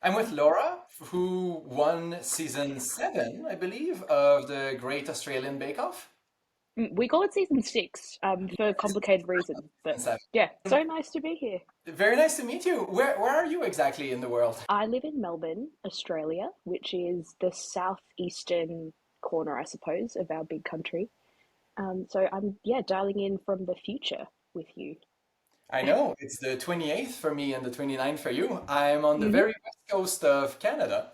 I'm with Laura, who won season 7, I believe, of the Great Australian Bake Off. We call it season six for complicated reasons, but Season yeah, 7. so nice to be here. Very nice to meet you. Where are you exactly in the world? I live in Melbourne, Australia, which is the southeastern corner, I suppose, of our big country. So I'm, yeah, dialing in from the future with you. I know it's the 28th for me and the 29th for you. I'm on the Hmm. very west coast of Canada.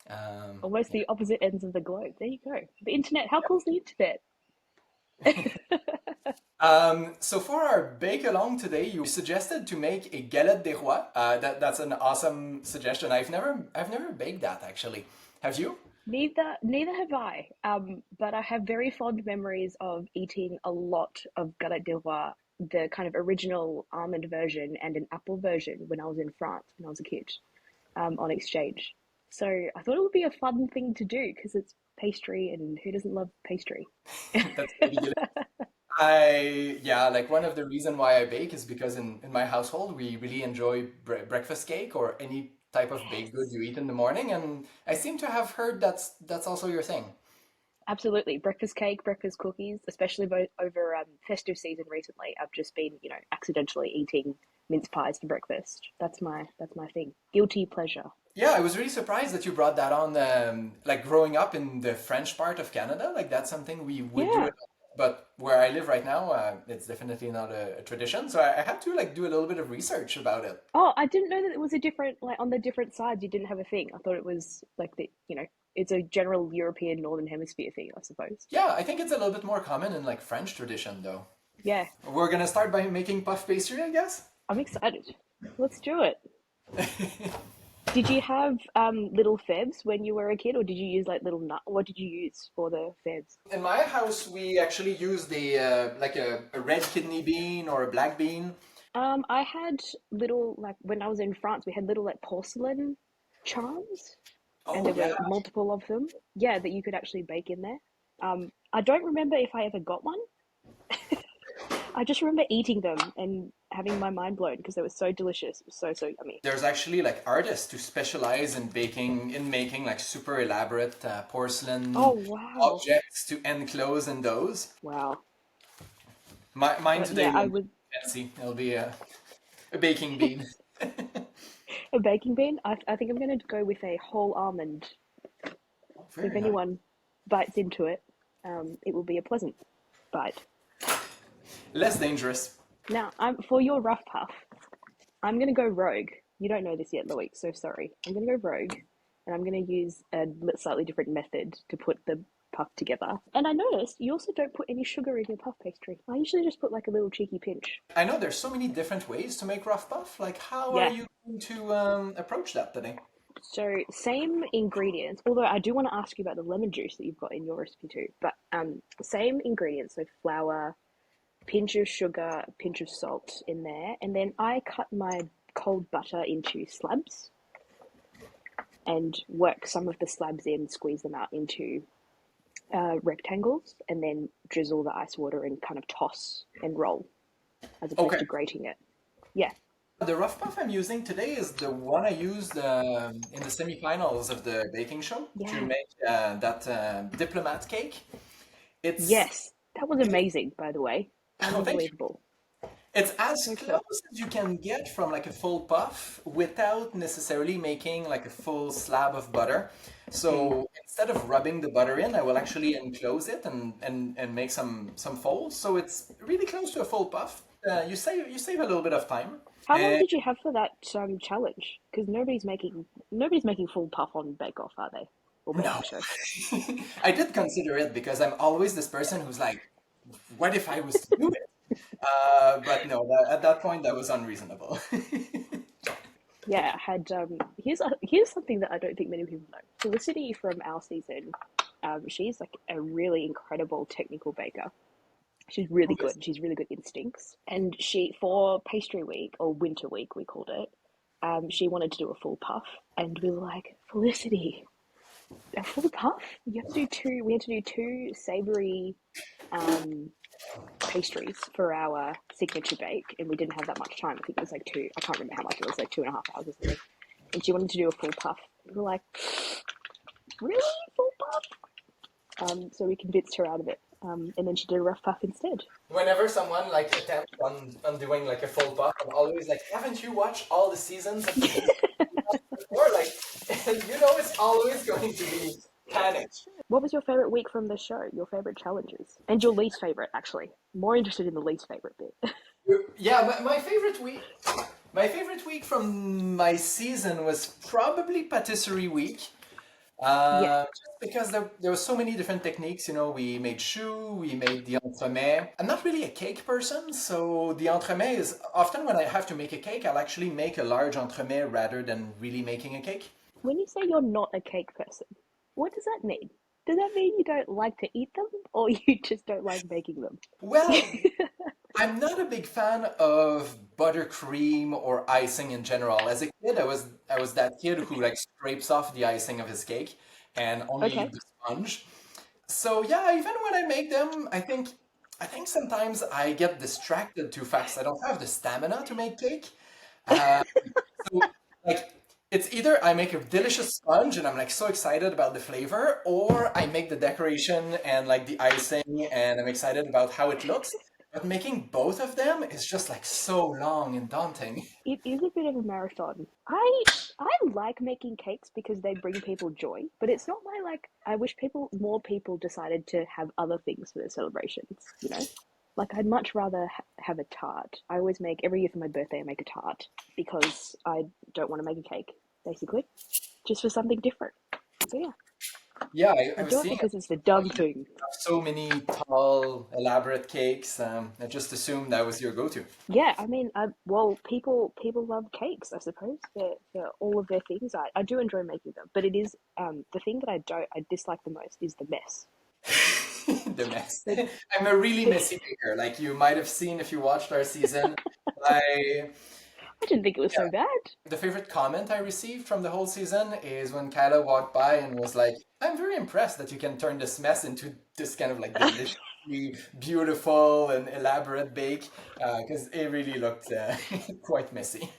Um, Almost the opposite ends of the globe. There you go. The internet. How cool is the internet? so for our bake along today, you suggested to make a galette des rois. That's an awesome suggestion. I've never baked that actually. Have you? Neither have I. But I have very fond memories of eating a lot of galette des rois, the kind of original almond version and an apple version when I was in France when I was a kid, on exchange. So I thought it would be a fun thing to do because it's pastry, and who doesn't love pastry? That's pretty good. Yeah, like one of the reason why I bake is because in my household we really enjoy breakfast cake or any type of baked good Yes, you eat in the morning, and I seem to have heard that's also your thing. absolutely. Breakfast cake, breakfast cookies, especially over festive season recently. I've just been, accidentally eating mince pies for breakfast. That's my thing. Guilty pleasure. Yeah, I was really surprised that you brought that on. Like growing up in the French part of Canada, like that's something we would do Yeah. it. But where I live right now, it's definitely not a tradition. So I had to like do a little bit of research about it. Oh, I didn't know that it was a different, like on the different sides, you didn't have a thing. I thought it was like it's a general European Northern Hemisphere thing, I suppose. Yeah, I think it's a little bit more common in like French tradition though. Yeah, We're gonna start by making puff pastry, I guess. I'm excited. Let's do it. Did you have little febs when you were a kid, or did you use like little nut? What did you use for the febs? In my house, we actually use the like a red kidney bean or a black bean. I had little like when I was in France, we had little like porcelain charms, and Oh there yeah, were multiple of them. Yeah, that you could actually bake in there. I don't remember if I ever got one. I just remember eating them and having my mind blown because they were so delicious. It was so yummy. there's actually like artists who specialize in baking in making like super elaborate Oh porcelain wow, objects to enclose in those. wow. Mine But today yeah, I won't be would fancy. It'll be a baking bean. a baking bean. I think I'm gonna go with a whole almond. So if Very nice. anyone bites into it, it will be a pleasant bite. Less dangerous. Now, I'm for your rough puff. I'm gonna go rogue. You don't know this yet, Loic, so sorry. I'm gonna go rogue, and I'm gonna use a slightly different method to put the puff together. And I noticed you also don't put any sugar in your puff pastry. I usually just put like a little cheeky pinch. I know there's so many different ways to make rough puff. Like, how are Yeah. you going to approach that today? So same ingredients, although I do want to ask you about the lemon juice that you've got in your recipe too. But same ingredients, so flour, pinch of sugar, pinch of salt in there, and then I cut my cold butter into slabs and work some of the slabs in, squeeze them out into rectangles, and then drizzle the ice water and kind of toss and roll as opposed Okay. to grating it. Yeah. The rough puff I'm using today is the one I used in the semifinals of the baking show to Yeah. make that diplomat cake. It's Yes. That was amazing, by the way. oh, thank you. Unbelievable. It's as So clever. close as you can get from like a full puff without necessarily making like a full slab of butter. Mm. So instead of rubbing the butter in, I will actually enclose it and make some folds. So it's really close to a full puff. You save a little bit of time. How long And did you have for that challenge? Because nobody's making full puff on Bake Off, are they? Or no, baking show. I did consider it because I'm always this person who's like, what if I was to do it? But no, at that point that was unreasonable. Yeah, I had here's something that I don't think many people know. Felicity from our season, she's like a really incredible technical baker. She's really Who is? good. She's really good instincts. And she for pastry week or winter week we called it. She wanted to do a full puff, and we were like, Felicity, a full puff? You have to do two. We had to do two savory um, pastries for our signature bake, and we didn't have that much time. I think it was like two. I can't remember how much it was, like 2.5 hours or something. and she wanted to do a full puff. We were like, really? Full puff? So we convinced her out of it. And then she did a rough puff instead. Whenever someone like attempts on doing like a full buff, I'm always like, haven't you watched all the seasons of the base before? Like, it's always going to be panic. What was your favorite week from the show? Your favorite challenges? And your least favorite, actually. More interested in the least favorite bit. Yeah, my favorite week from my season was probably patisserie week. Yeah. Just because there were so many different techniques, we made choux, we made the entremet. I'm not really a cake person, so the entremet is often when I have to make a cake, I'll actually make a large entremet rather than really making a cake. When you say you're not a cake person, what does that mean? Does that mean you don't like to eat them, or you just don't like baking them? Well, I'm not a big fan of buttercream or icing in general. As a kid, I was that kid who like scrapes off the icing of his cake and only Okay. eat the sponge. So yeah, even when I make them, I think sometimes I get distracted too fast. I don't have the stamina to make cake. Uh, so like it's either I make a delicious sponge and I'm like so excited about the flavor, or I make the decoration and like the icing and I'm excited about how it looks. But making both of them is just like so long and daunting. It is a bit of a marathon. I like making cakes because they bring people joy, but it's not my like. I wish more people decided to have other things for their celebrations. Like I'd much rather have a tart. I always make every year for my birthday. I make a tart because I don't want to make a cake, basically, just for something different. So yeah, Yeah, I I was do it seeing because it's the dumb thing. so many tall, elaborate cakes. I just assumed that was your go-to. Yeah, I mean, well, people love cakes, I suppose, for all of their things. I do enjoy making them, but it is the thing that I dislike the most is the mess. The mess. The, I'm a really the, messy baker. Like you might have seen if you watched our season. I I didn't think it was so bad. The favorite comment I received from the whole season is when Kyla walked by and was like, I'm very impressed that you can turn this mess into this kind of like deliciously beautiful and elaborate bake, because it really looked quite messy.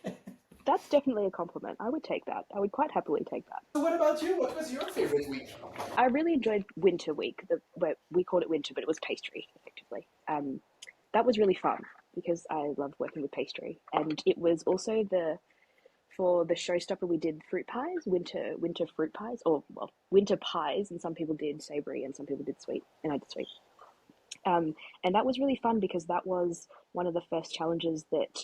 That's definitely a compliment. I would take that. I would quite happily take that. So, what about you? What was your favorite week? I really enjoyed Winter Week. Where we called it Winter, but it was pastry, effectively. That was really fun because I loved working with pastry, and it was also for the showstopper we did fruit pies, winter fruit pies, or well, winter pies, and some people did savory and some people did sweet, and I did sweet. And that was really fun because that was one of the first challenges that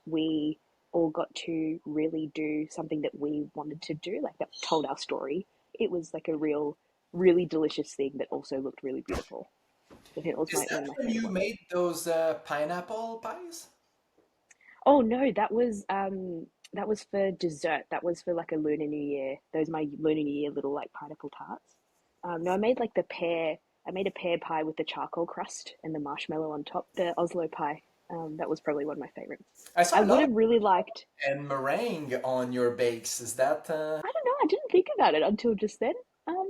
we all got to really do something that we wanted to do, like that told our story. It was like a really delicious thing that also looked really beautiful. I think it was Is one that of my when favorite you ones. made those pineapple pies? Oh no, that was for dessert. That was for like a Lunar New Year. Those my Lunar New Year little like pineapple tarts. No, I made like the pear. I made a pear pie with the charcoal crust and the marshmallow on top. The Oslo pie. That was probably one of my favorites. I saw I a would lot of have really liked. and meringue on your bakes. Is that I don't know. I didn't think about it until just then.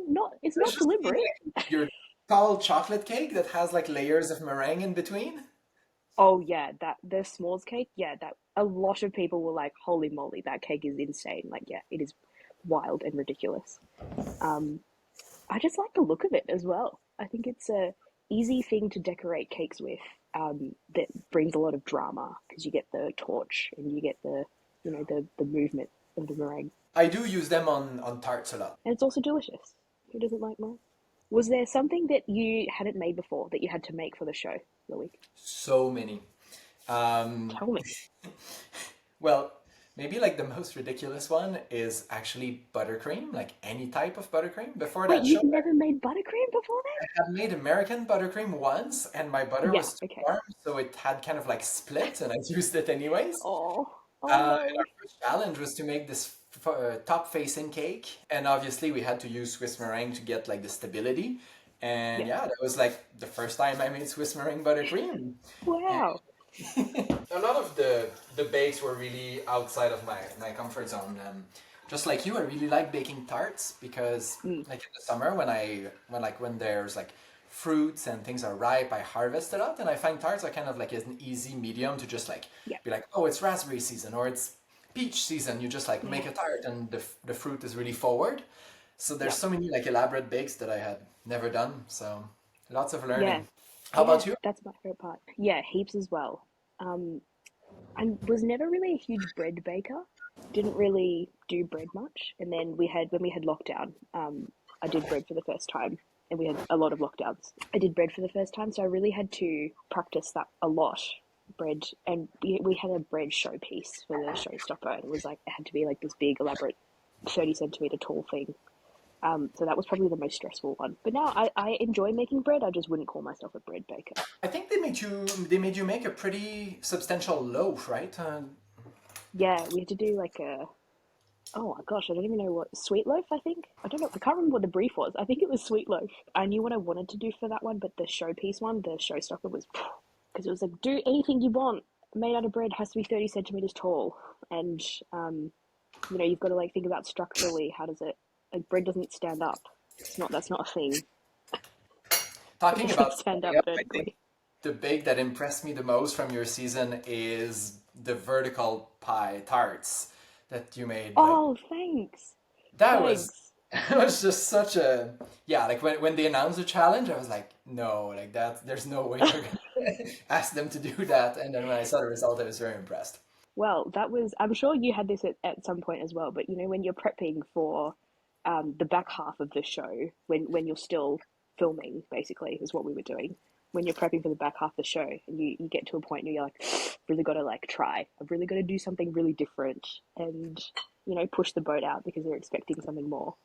Not. It's There's not just deliberate. like your tall chocolate cake that has like layers of meringue in between? Oh yeah, that the s'mores cake. Yeah, that a lot of people were like, "Holy moly, that cake is insane!" Like, yeah, it is wild and ridiculous. Um, I just like the look of it as well. I think it's a easy thing to decorate cakes with that brings a lot of drama because you get the torch and you get the movement of the meringue, I do use them on tarts a lot. and it's also delicious. Who doesn't like meringue? Was there something that you hadn't made before that you had to make for the show the week? So many. Um, Tell me. well, maybe like the most ridiculous one is actually buttercream, like any type of buttercream. Before Wait, that show, you've never made buttercream before I had made American buttercream once, and my butter then? Yeah. was too Okay. warm, so it had kind of like split, and I used it anyways. Oh. Oh And no. our first challenge was to make this top-facing cake, and obviously we had to use Swiss meringue to get like the stability. And Yeah. yeah, that was like the first time I made Swiss meringue buttercream. And Wow. a lot of the bakes were really outside of my comfort zone. Just like you, I really like baking tarts because Mm. like in the summer when there's like fruits and things are ripe, I harvest a lot, and I find tarts are kind of like an easy medium to just like Yeah. be like, oh, it's raspberry season or it's peach season, you just like make Yeah. a tart and the fruit is really forward. So there's Yep. so many like elaborate bakes that I had never done. So lots of Yeah. learning. How Yeah. about you? That's my favorite part. Yeah, heaps as well. Um, I was never really a huge bread baker. Didn't really do bread much. And then when we had lockdown, I did bread for the first time, and we had a lot of lockdowns. I did bread for the first time, so I really had to practice that a lot. Bread, and we had a bread showpiece for the showstopper, and it was like it had to be like this big, elaborate, 30 centimeter tall thing. So that was probably the most stressful one. But now I enjoy making bread. I just wouldn't call myself a bread baker. I think they made you make a pretty substantial loaf, right? Yeah, we had to do like a oh my gosh, I don't even know what sweet loaf. I think I don't know. I can't remember what the brief was. I think it was sweet loaf. I knew what I wanted to do for that one, but the showpiece one, the showstopper, was because it was like do anything you want. Made out of bread has to be 30 centimeters tall, and you've got to like think about structurally how does it like bread doesn't stand up. That's not a thing. It Talking doesn't about stand standing up up, I think vertically. the bake that impressed me the most from your season is the vertical pie tarts that you made. Like Oh, thanks, that was thanks. it was just such a yeah. Like when they announced the challenge, I was like, no, like that. There's no way they're gonna ask them to do that. And then when I saw the result, I was very impressed. Well, that was, I'm sure you had this at some point as well, but when you're prepping for the back half of the show, when you're still filming, basically, is what we were doing. When you're prepping for the back half of the show and you get to a point where you're like, really got to like try. I've really got to do something really different and, push the boat out because they're expecting something more.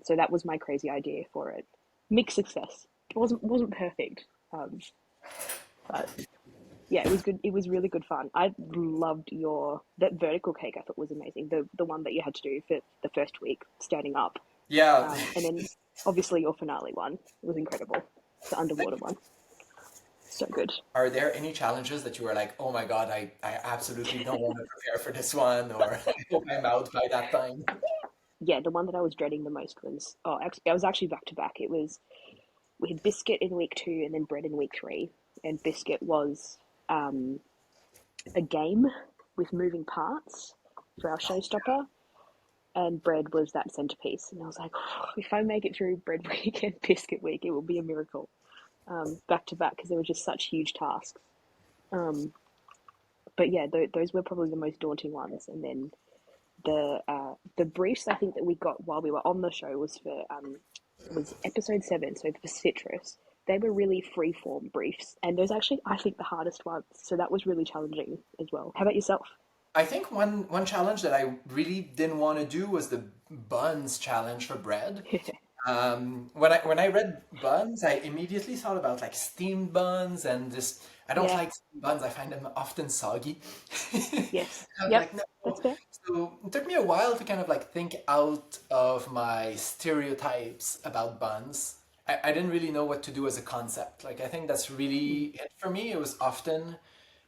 So that was my crazy idea for it. Mixed success. It wasn't perfect, but yeah, it was good. It was really good fun. I loved your that vertical cake. I thought was amazing. The one that you had to do for the first week, standing up, Yeah. and then obviously your finale one was incredible. The underwater one, so good. Are there any challenges that you were like, oh my God, I absolutely don't want to prepare for this one, or I hope I'm out by that time? Yeah, the one that I was dreading the most was I was actually back to back. It was we had biscuit in week 2 and then bread in week 3, and biscuit was um, a game with moving parts for our showstopper, and bread was that centerpiece. And I was like, oh, if I make it through bread week and biscuit week, it will be a miracle. Back to back because they were just such huge tasks. Um, but yeah, those were probably the most daunting ones. And then the briefs I think that we got while we were on the show was for was episode 7, so for citrus. They were really free form briefs, and those actually I think the hardest ones. So that was really challenging as well. How about yourself? I think one challenge that I really didn't want to do was the buns challenge for bread. When I read buns, I immediately thought about like steamed buns and just I don't Yeah. like steamed buns. I find them often soggy. Yes. I was Yep. like, no. That's fair. So it took me a while to kind of like think out of my stereotypes about buns. I didn't really know what to do as a concept. Like I think that's Mm. really it for me. It was often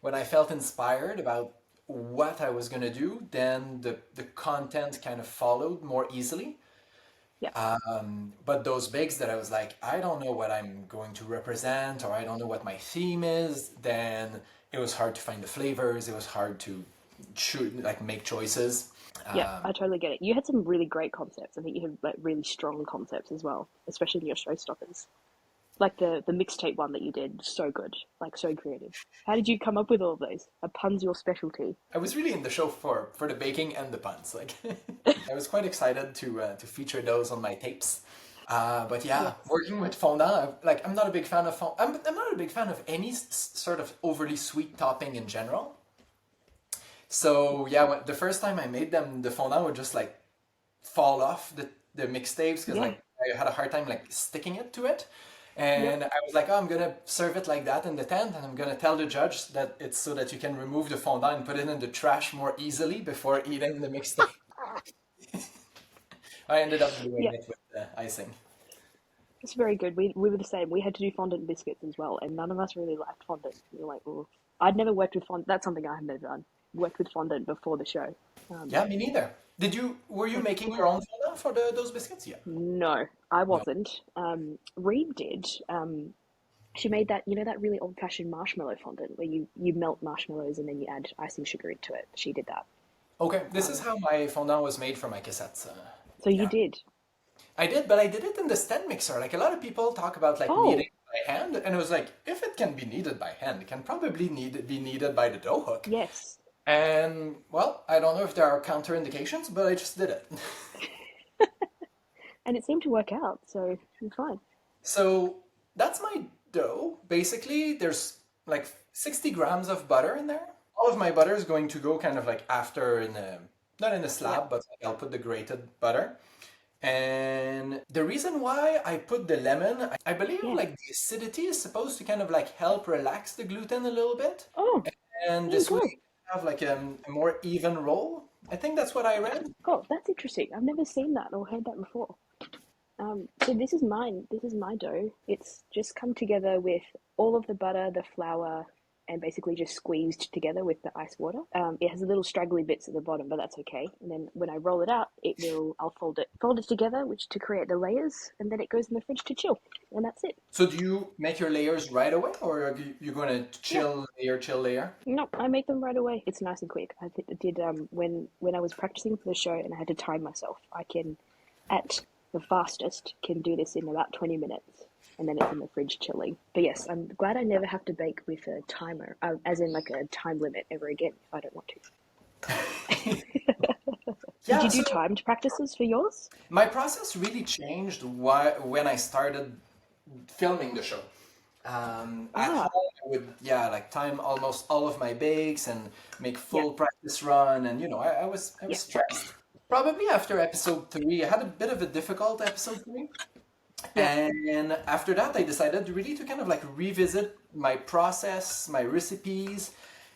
when I felt inspired about what I was gonna do, then the content kind of followed more easily. Yep. But those bakes that I was like, I don't know what I'm going to represent, or I don't know what my theme is, then it was hard to find the flavors. It was hard to choose, like make choices. Yep. I totally get it. You had some really great concepts. I think you had like really strong concepts as well, especially in your showstoppers. Like the mixtape one that you did, so good, like so creative. How did you come up with all of those? Are puns your specialty? I was really in the show for the baking and the puns. Like I was quite excited to feature those on my tapes. But yeah, Yes. working with fondant, like I'm not a big fan of I'm not a big fan of any sort of overly sweet topping in general. So yeah, the first time I made them, the fondant would just like fall off the mixtapes because Yeah. like I had a hard time like sticking it to it. Yep. And I was like, oh, I'm gonna serve it like that in the tent, and I'm gonna tell the judge that it's so that you can remove the fondant and put it in the trash more easily before eating the mixtape. I ended up doing Yeah. it with the icing. It's very good. We were the same. We had to do fondant biscuits as well, and none of us really liked fondant. We were like, oh, I'd never worked with fondant. That's something I had never done. Worked with fondant before the show. Um, Yeah, me neither. Were you making your own fondant for those biscuits? Yeah. no, I No. wasn't. Reed did. She made that, that really old-fashioned marshmallow fondant where you melt marshmallows and then you add icing sugar into it. She did that. Okay, this is Um, how my fondant was made for my cassettes. so you Yeah, did. I did, but I did it in the stand mixer. Like a lot of people talk about like Oh, kneading by hand, and it was like if it can be kneaded by hand, it can probably be kneaded by the dough hook. yes. And well, I don't know if there are counterindications, but I just did it. And it seemed to work out, so you're fine. So that's my dough. Basically, there's like 60 grams of butter in there. All of my butter is going to go kind of like after in a, not in a Yep. slab, but like I'll put the grated butter. And the reason why I put the lemon, I believe Yeah. like the acidity is supposed to kind of like help relax the gluten a little bit. Oh, And there you this way go. have like a more even roll. I think that's what I read. Oh, that's interesting. I've never seen that or heard that before. So this is mine. This is my dough. It's just come together with all of the butter, the flour, and basically just squeezed together with the ice water. It has a little straggly bits at the bottom, but that's okay. And then when I roll it out, I'll fold it together, which to create the layers, and then it goes in the fridge to chill, and that's it. So do you make your layers right away, or are you going to Yeah. chill layer? No, I make them right away. It's nice and quick. I did when I was practicing for the show and I had to time myself. I can, at the fastest, can do this in about 20 minutes, and then it's in the fridge chilling. But yes, I'm glad I never have to bake with a timer, as in like a time limit ever again if I don't want to. Did Yeah, you so do timed practices for yours? my process really changed when I started filming the show. At Ah, home, I would, yeah, like time almost all of my bakes and make yeah, full practice run, and I was yeah, stressed. Probably after episode three, I had a bit of a difficult episode three, yeah. and after that, I decided really to kind of like revisit my process, my recipes,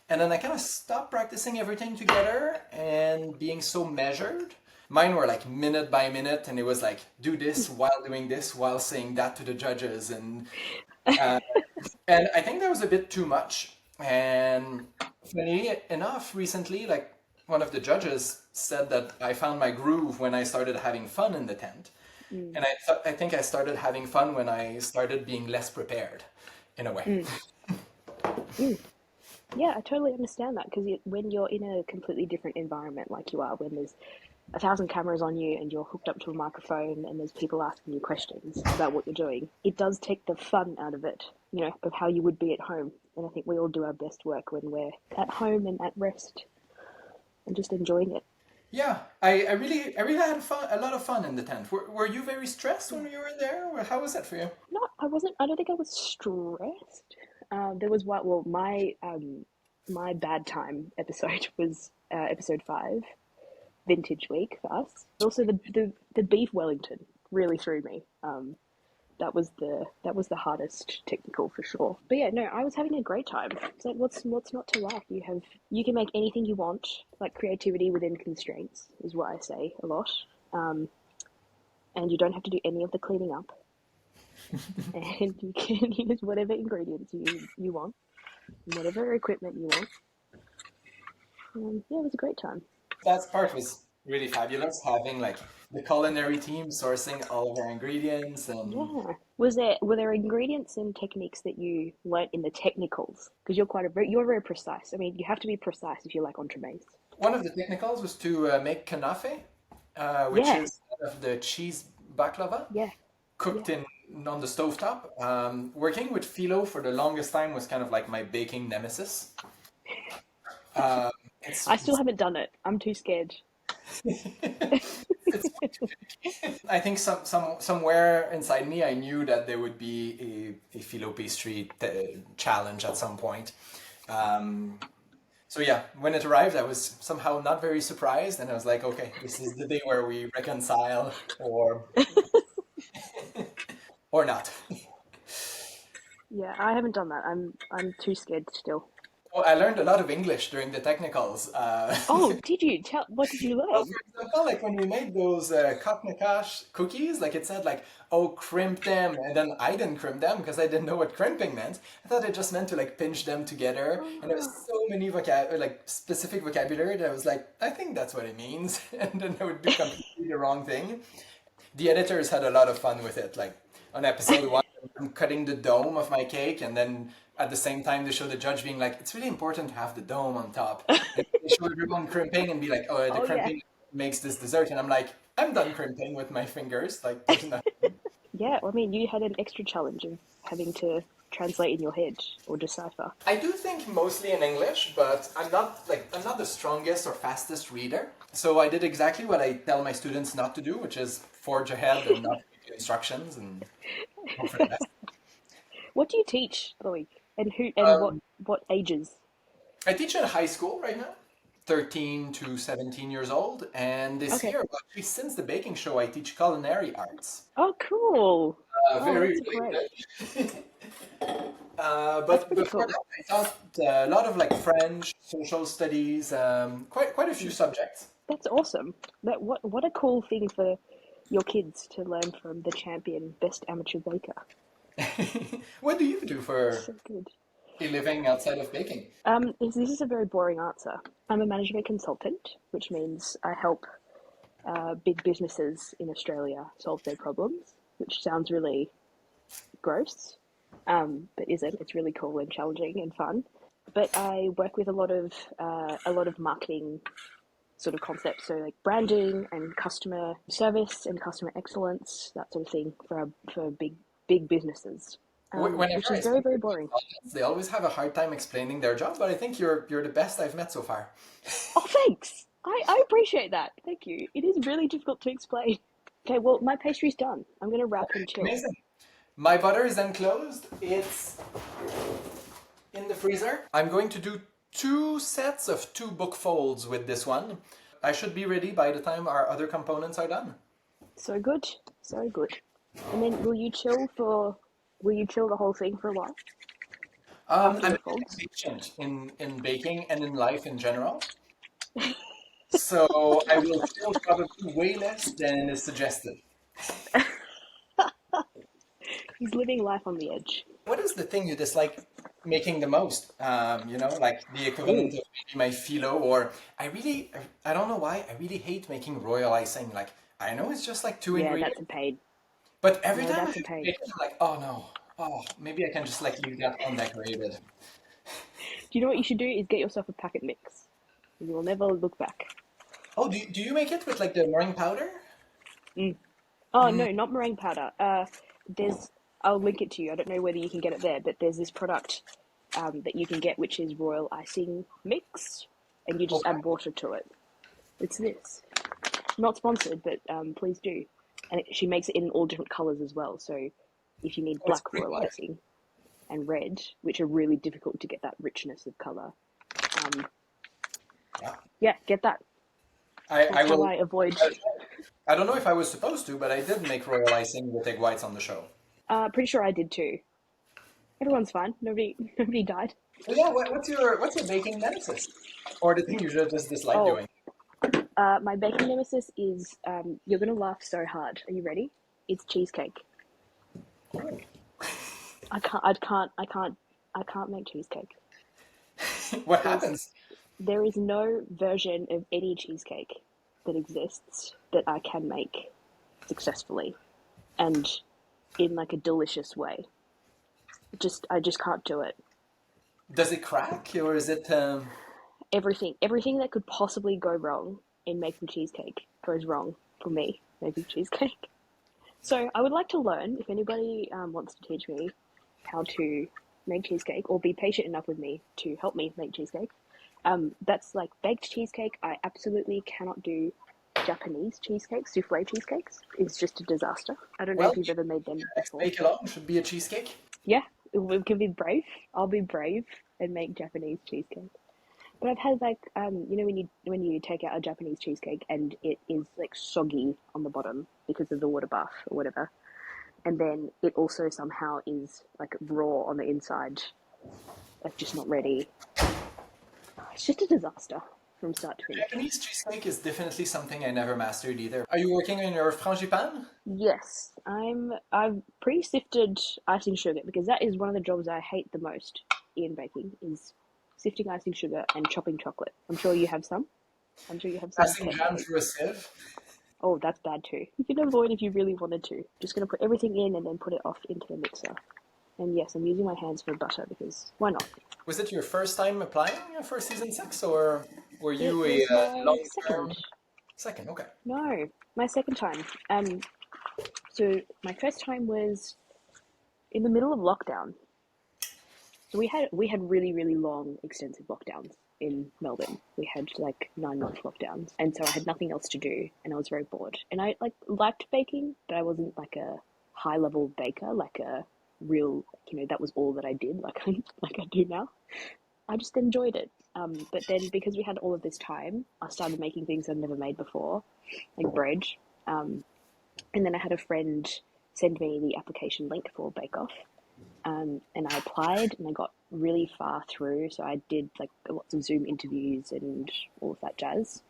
and then I kind of stopped practicing everything together and being so measured. Mine were like minute by minute, and it was like do this while doing this while saying that to the judges, uh, and I think that was a bit too much. And funny enough, recently, like one of the judges said that I found my groove when I started having fun in the tent. Mm, And I think I started having fun when I started being less prepared, in a way. mm, mm. Yeah, I totally understand that because when you're in a completely different environment like you are, when there's a thousand cameras on you and you're hooked up to a microphone and there's people asking you questions about what you're doing, it does take the fun out of it, of how you would be at home. And I think we all do our best work when we're at home and at rest and just enjoying it. Yeah, I really had fun, a lot of fun in the tent. Were you very stressed when Yeah. you were there? Or how was that for you? No, I wasn't. I don't think I was stressed. There was what? Well, my bad time episode was episode 5, vintage week for us. Also, the beef Wellington really threw me. That was the hardest technical for sure. But yeah, no, I was having a great time. It's like what's not to like? You can make anything you want. Like creativity within constraints is what I say a lot. Um, and you don't have to do any of the cleaning up, and you can use whatever ingredients you want, whatever equipment you want. Yeah, it was a great time. That part was really fabulous, having like the culinary team sourcing all of our ingredients and Yeah. Were there ingredients and techniques that you learnt in the technicals? Because you're very precise. I mean, you have to be precise if you like entremets. one of the technicals was to make kanafe, which Yeah, is kind of the cheese baklava yeah, yeah. cooked in on the stovetop. Working with phyllo for the longest time was kind of like my baking nemesis. Um, I it's still haven't done it. I'm too scared. it's I think somewhere inside me I knew that there would be a phyllo pastry challenge at some point. Um, so yeah, when it arrived, I was somehow not very surprised, and I was like, okay, this is the day where we reconcile, or not. Yeah, I haven't done that. I'm too scared still. Oh, I learned a lot of English during the technicals. Oh, did you tell? What did you Well, learn? for example, like when we made those Kaknakash cookies, like it said like, oh, crimp them, and then I didn't crimp them because I didn't know what crimping meant. I thought it just meant to like pinch them together, and there was Oh, so many like specific vocabulary that I was like, I think that's what it means, and then I would do completely the wrong thing. The editors had a lot of fun with it. Like on episode 1, I'm cutting the dome of my cake, and then at the same time they show the judge being like, it's really important to have the dome on top. And they show everyone crimping and be like, oh, the Oh yeah, crimping makes this dessert. And I'm like, I'm done crimping with my fingers. Like, there's nothing. yeah. I mean, you had an extra challenge of having to translate in your head or decipher. I do think mostly in English, but I'm not the strongest or fastest reader. So I did exactly what I tell my students not to do, which is forge ahead and not read the instructions and hope for the best. What do you teach the week, and who, and Um, what ages? I teach in high school right now, 13 to 17 years old, and this Okay. year, well, actually since the baking show, I teach culinary arts. Oh, cool. Oh, Very that's great. related. That's But pretty before cool. that, I taught a lot of like French, social studies, quite a few subjects. That's awesome. What a cool thing for your kids to learn from the champion best amateur baker. What do you do for So good. a living outside of baking? This is a very boring answer. I'm a management consultant, which means I help big businesses in Australia solve their problems, which sounds really gross, but isn't. It's really cool and challenging and fun. But I work with a lot of marketing sort of concepts, so like branding and customer service and customer excellence, that sort of thing for big businesses, Whenever which is I very speak very with boring. consultants, they always have a hard time explaining their job, but I think you're the best I've met so far. Oh, thanks. I appreciate that. Thank you. It is really difficult to explain. Okay, well, my pastry's done. I'm gonna wrap and chill. Amazing. My butter is enclosed. It's in the freezer. I'm going to do two sets of two book folds with this one. I should be ready by the time our other components are done. So good, so good. And then will you chill the whole thing for a while after I'm the very folds? impatient in baking and in life in general. So I will chill probably way less than is suggested. He's living life on the edge. What is the thing you dislike making the most? Like the Ooh, equivalent of maybe my phyllo, or I don't know why, I really hate making royal icing. Like, I know it's just like two yeah, that's ingredients, a pain. but every No, time I that's have a to pain. make it, I'm like, oh no, oh, maybe I can just like leave that undecorated. Do you know what you should do? Is get yourself a packet mix. You will never look back. Oh, do you make it with like the meringue powder? Mm. Oh Mm, no, not meringue powder. There's I'll link it to you. I don't know whether you can get it there, but there's this product that you can get which is royal icing mix, and you just okay. add water to it. It's this. Not sponsored, but please do. And she makes it in all different colors as well. So if you need Oh, it's black pretty royal good. icing and red, which are really difficult to get that richness of color, um, Yeah. yeah, get that. I That's how will. I avoid. I don't know if I was supposed to, but I did make royal icing with egg whites on the show. Pretty sure I did too. Everyone's fine. Nobody, nobody died. So yeah, what's your baking nemesis, or the thing you just dislike Oh, doing? my baking nemesis is you're gonna laugh so hard. Are you ready? It's cheesecake. Oh. I can't make cheesecake. What There's happens? there is no version of any cheesecake that exists that I can make successfully and in like a delicious way. I just can't do it. Does it crack, or is it? Everything that could possibly go wrong in making cheesecake goes wrong for me making cheesecake. So I would like to learn if anybody wants to teach me how to make cheesecake or be patient enough with me to help me make cheesecake. That's like baked cheesecake. I absolutely cannot do Japanese cheesecakes, souffle cheesecakes. It's just a disaster. I don't know Well, if you've ever made them next before. bake along should be a cheesecake. Yeah, we can be brave. I'll be brave and make Japanese cheesecake. But I've had like when you take out a Japanese cheesecake and it is like soggy on the bottom because of the water bath or whatever, and then it also somehow is like raw on the inside, like just not ready. It's just a disaster from start to finish. Japanese cheesecake is definitely something I never mastered either. Are you working on your frangipan? Yes, I've pre-sifted icing sugar because that is one of the jobs I hate the most in baking is sifting icing sugar and chopping chocolate. I'm sure you have some. I'm sure you have some Passing pet jam hate. through a sieve? Oh, that's bad too. You can avoid if you really wanted to. Just gonna put everything in and then put it off into the mixer. And yes, I'm using my hands for butter because why not? Was it your first time applying for season six, or were It you a was my long-term second. second? Okay. No, my second time. So my first time was in the middle of lockdown. So we had really long extensive lockdowns in Melbourne. We had like 9 month lockdowns, and so I had nothing else to do, and I was very bored. And I like liked baking, but I wasn't like a high level baker, like a real that was all that I did, like like I do now. I just enjoyed it. But then because we had all of this time, I started making things I'd never made before, like bread. Um, and then I had a friend send me the application link for Bake Off, and I applied and I got really far through. So I did like lots of Zoom interviews and all of that jazz,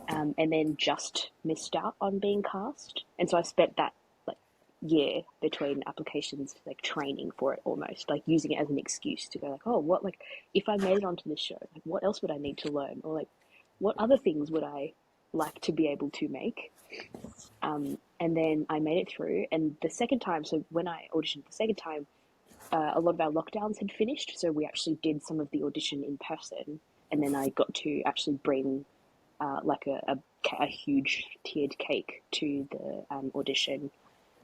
and then just missed out on being cast. And so I spent that like year between applications, like training for it almost, like using it as an excuse to go like, oh, what like if I made it onto this show, like what else would I need to learn, or like what other things would I like to be able to make. And then I made it through, and the second time, so when I auditioned the second time, a lot of our lockdowns had finished, so we actually did some of the audition in person, and then I got to actually bring like a huge tiered cake to the audition,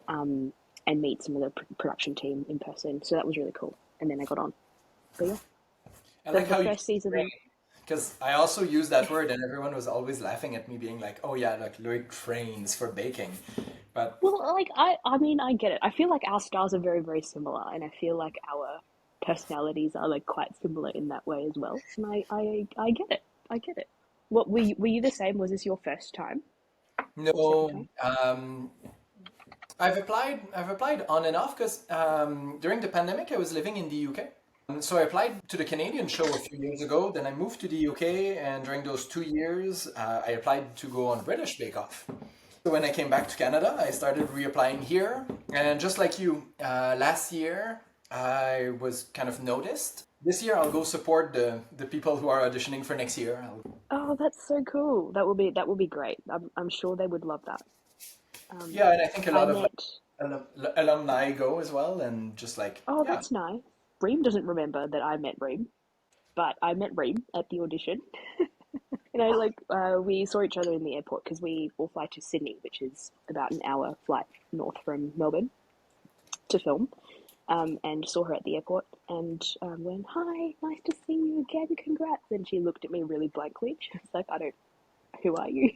um, and meet some of the production team in person. So that was really cool. And then I got on. But yeah, I the, like the how you first season. because I also use that word, and everyone was always laughing at me, being like, "Oh yeah, like Loic trains for baking," but Well, like I mean, I get it. I feel like our styles are very similar, and I feel like our personalities are like quite similar in that way as well. And I get it. I get it. What were you the same? Was this your first time or second no. time? I've applied on and off because during the pandemic I was living in the UK. So I applied to the Canadian show a few years ago. Then I moved to the UK, and during those 2 years, I applied to go on British Bake Off. So when I came back to Canada, I started reapplying here. And just like you, last year I was kind of noticed. This year I'll go support the people who are auditioning for next year. Oh, that's so cool. That will be great. I'm sure they would love that. Um, Yeah, and I think a I lot of like met. alumni go as well, and just like Oh, yeah. that's nice. Reem doesn't remember that I met Reem, but I met Reem at the audition. We saw each other in the airport because we all fly to Sydney, which is about an hour flight north from Melbourne to film. And saw her at the airport and went, "Hi, nice to see you again. Congrats!" And she looked at me really blankly. She was like, "I don't. Who are you?"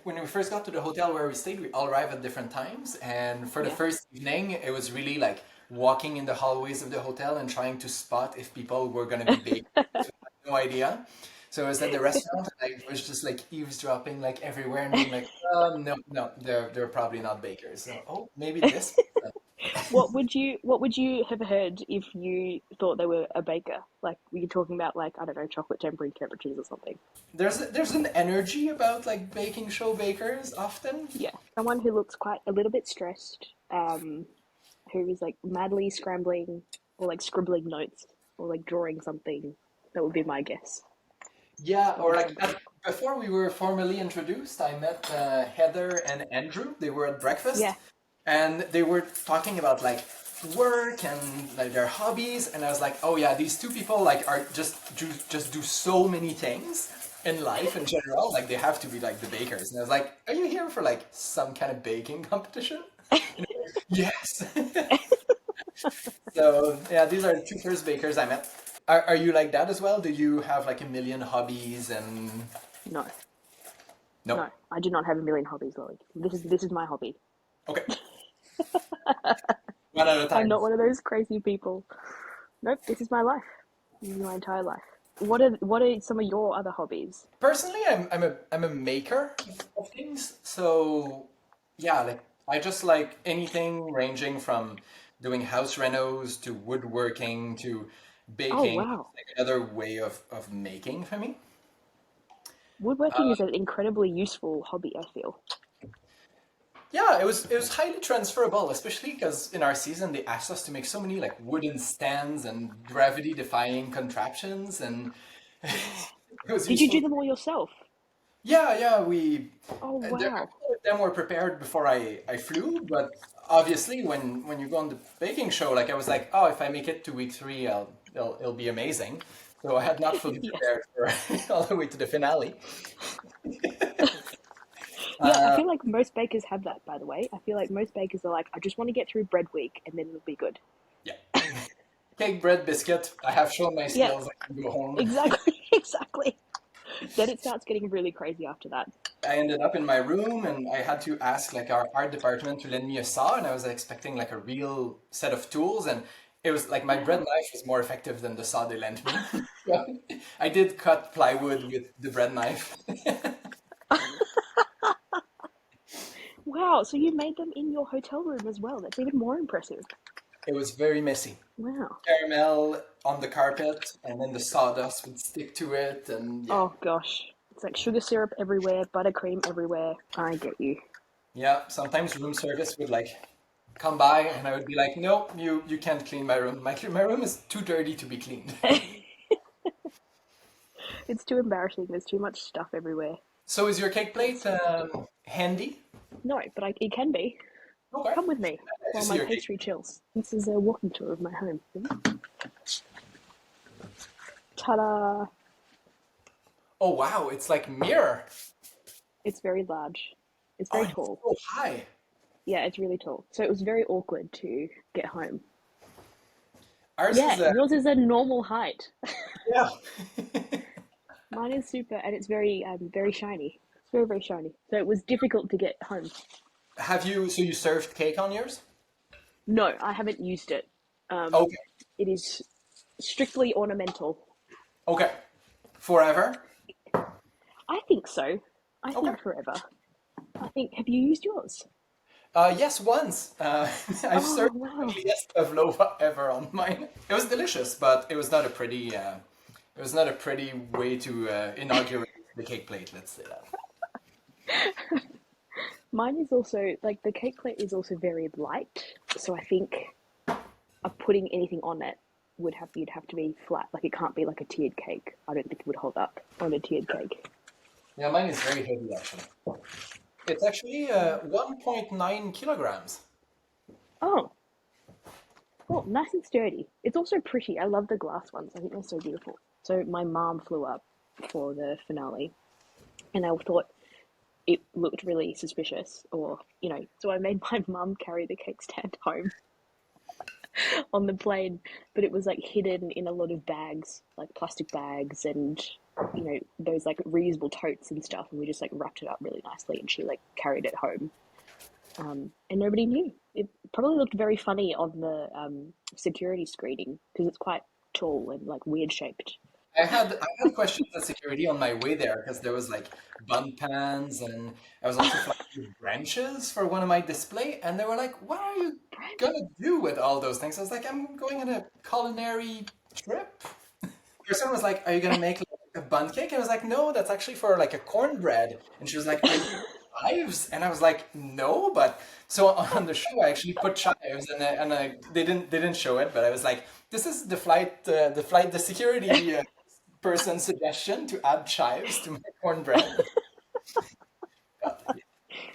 When we first got to the hotel where we stayed, we all arrived at different times, and for the Yeah. first evening, it was really like walking in the hallways of the hotel and trying to spot if people were gonna be baked. So I had no idea. So I was at the restaurant, and I was just like eavesdropping like everywhere and being like, no, no, they're probably not bakers. So, oh, maybe this. What would you have heard if you thought they were a baker? Like, were you talking about like I don't know, chocolate tempering temperatures or something? There's an energy about like baking show bakers often. Yeah, someone who looks quite a little bit stressed, who is like madly scrambling or like scribbling notes or like drawing something. That would be my guess Yeah, of or the like somebody. before we were formally introduced, I met Heather and Andrew. They were at breakfast, Yeah. and they were talking about like work and like their hobbies, and I was like, oh yeah, these two people like are just do so many things in life in general. Like they have to be like the bakers. And I was like, are you here for like some kind of baking competition? Yes. So yeah, these are the two first bakers I met. Are you like that as well? Do you have like a million hobbies and No, no? no, I do not have a million hobbies, Lily. This is my hobby. Okay, one at a I'm time. not one of those crazy people. Nope, this is my life. This is my entire life. What are some of your other hobbies? Personally, I'm a maker of things. So yeah, like I just like anything ranging from doing house renos to woodworking to Oh baking. wow, It's like another way of making for me. woodworking is an incredibly useful hobby. I feel. Yeah, it was highly transferable, especially because in our season they asked us to make so many like wooden stands and gravity defying contraptions, and Yeah. it was Did you do useful. them all yourself? Yeah, yeah, we Oh there, a wow. couple of them were prepared before I flew, but obviously when you go on the baking show, like I was like, oh, if I make it to week three, it'll be amazing. So I had not fully Yes. prepared for all the way to the finale. Yeah, I Uh, feel like most bakers have that, by the way. I feel like most bakers are like, I just want to get through bread week and then it'll be good. yeah, cake, bread, biscuit. I have shown my Yeah, skills. I can go home. exactly, exactly. Then it starts getting really crazy after that. I ended up in my room and I had to ask like our art department to lend me a saw, and I was expecting like a real set of tools, and it was like my bread Wow. knife was more effective than the saw they lent me. So I did cut plywood with the bread knife. Wow, so you made them in your hotel room as well. That's even more impressive. It was very messy. Wow. Caramel on the carpet, and then the sawdust would stick to it, and yeah. Oh gosh. It's like sugar syrup everywhere, buttercream everywhere. I get you. Yeah, sometimes room service would like come by and I would be like, no, you can't clean my room. My room is too dirty to be cleaned. It's too embarrassing. There's too much stuff everywhere. So is your cake plate It's handy? no, but it can be. Okay. Come with me Nice to while see my your cake. pastry chills. This is a walking tour of my home. Ta-da! Oh wow, it's like mirror. It's very large. It's Oh, very it's tall. so high. Yeah, it's really tall. So it was very awkward to get home. Ours Yeah, is yours is a normal height. yeah. Mine is super, and it's very shiny. It's very, very shiny. So it was difficult to get home. Have you so you served cake on yours? No, I haven't used it. Um, Okay. it is strictly ornamental. Okay. Forever? I think so. I Okay. think forever. I think. Have you used yours? Yes, once. I've Oh served the wow. ugliest pavlova ever on mine. It was delicious, but it was not a pretty. It was not a pretty way to inaugurate the cake plate. Let's say that. Mine is also like the cake plate is also very light. So I think of putting anything on it would have you'd have to be flat. Like it can't be like a tiered cake. I don't think it would hold up on a tiered cake. Yeah, mine is very heavy actually. It's actually 1.9 kilograms. Oh, well, nice and sturdy. It's also pretty. I love the glass ones. I think they're so beautiful. So my mom flew up for the finale, and I thought it looked really suspicious, or so I made my mum carry the cake stand home on the plane, but it was like hidden in a lot of bags, like plastic bags and those like reusable totes and stuff, and we just like wrapped it up really nicely, and she like carried it home, and nobody knew. It probably looked very funny on the security screening because it's quite tall and like weird shaped. I had questions at security on my way there because there was like bun pans and I was also flying with branches for one of my display, and they were like, "What are you gonna do with all those things?" I was like, "I'm going on a culinary trip." Person was like, "Are you gonna make like, a bun cake?" And I was like, "No, that's actually for like a cornbread." And she was like, "Are you chives?" And I was like, "No," but so on the show I actually put chives, and they didn't show it, but I was like, "This is the security person suggestion to add chives to my cornbread."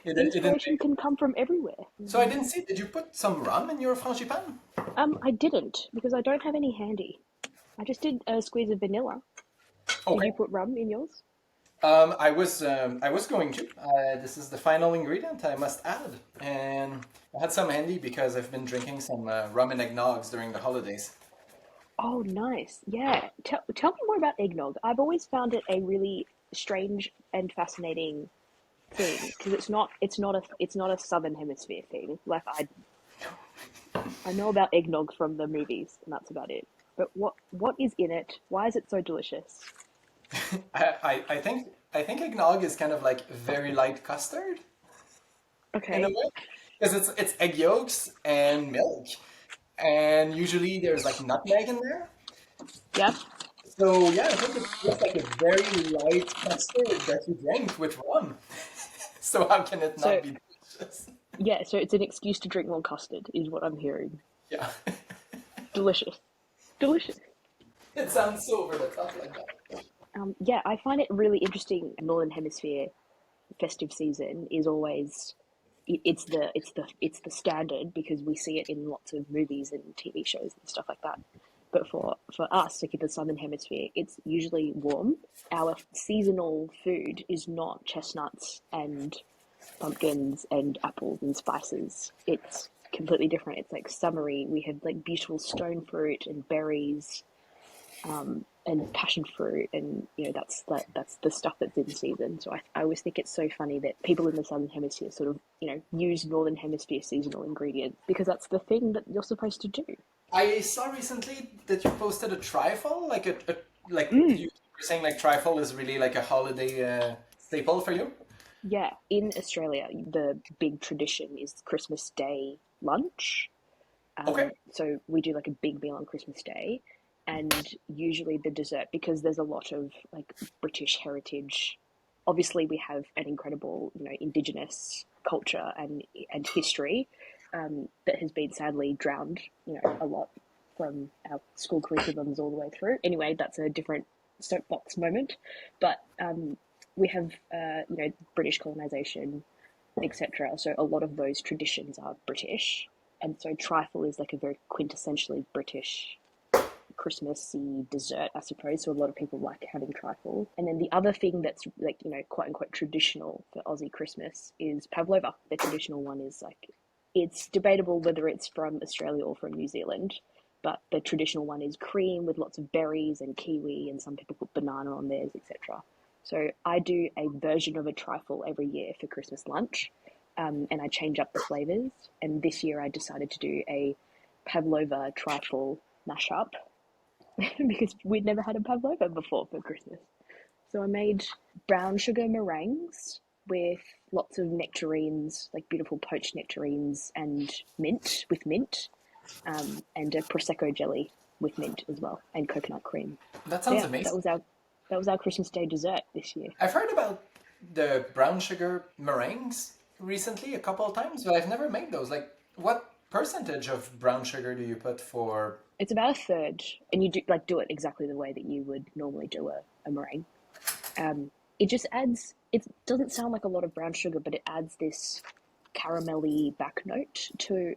But it didn't Inspiration make it. can come from everywhere. So I didn't see. Did you put some rum in your frangipan? I didn't because I don't have any handy. I just did a squeeze of vanilla. Did Okay. you put rum in yours? I was going to. This is the final ingredient I must add, and I had some handy because I've been drinking some rum and eggnogs during the holidays. Oh, nice. Yeah. Tell me more about eggnog. I've always found it a really strange and fascinating thing because it's not a southern hemisphere thing. Like I know about eggnog from the movies and that's about it. But what is in it? Why is it so delicious? I think eggnog is kind of like very light custard in a Okay. way because it's egg yolks and milk, and usually there's like nutmeg in there. Yeah. So yeah, I think it tastes like a very light custard that you drink with rum. So how can it So not be delicious? yeah, so it's an excuse to drink more custard is what I'm hearing. Yeah, Delicious. Delicious. it sounds so over the top like that. Yeah, I find it really interesting. Northern Hemisphere festive season is always it's the standard because we see it in lots of movies and TV shows and stuff like that. But for us, like in the southern hemisphere, it's usually warm. Our seasonal food is not chestnuts and pumpkins and apples and spices. It's completely different. It's like summery. We have like beautiful stone fruit and berries, and passion fruit, and that's the stuff that's in season. So I always think it's so funny that people in the southern hemisphere sort of use northern hemisphere seasonal ingredients because that's the thing that you're supposed to do. I saw recently that you posted a trifle, like like Mm. you were saying like trifle is really like a holiday staple for you. Yeah, in Australia, the big tradition is Christmas Day lunch. Okay. So we do like a big meal on Christmas Day, and usually the dessert, because there's a lot of like British heritage. Obviously, we have an incredible, Indigenous culture and history that has been sadly drowned, a lot from our school curriculums all the way through. Anyway, that's a different soapbox moment, but we have, British colonization, etc. So a lot of those traditions are British, and so trifle is like a very quintessentially British Christmassy dessert, I suppose. So a lot of people like having trifle. And then the other thing that's like quote unquote traditional for Aussie Christmas is pavlova. The traditional one is like it's debatable whether it's from Australia or from New Zealand. But the traditional one is cream with lots of berries and kiwi, and some people put banana on theirs, etc. So I do a version of a trifle every year for Christmas lunch, and I change up the flavors. And this year I decided to do a pavlova trifle mashup because we'd never had a pavlova before for Christmas. So I made brown sugar meringues with lots of nectarines, like beautiful poached nectarines, and mint, and a prosecco jelly with mint as well, and coconut cream. That So sounds yeah, amazing. that was our Christmas Day dessert this year. I've heard about the brown sugar meringues recently a couple of times, but I've never made those. Like, what percentage of brown sugar do you put for? It's about a third, and you do it exactly the way that you would normally do a meringue. It just adds. It doesn't sound like a lot of brown sugar, but it adds this caramelly back note to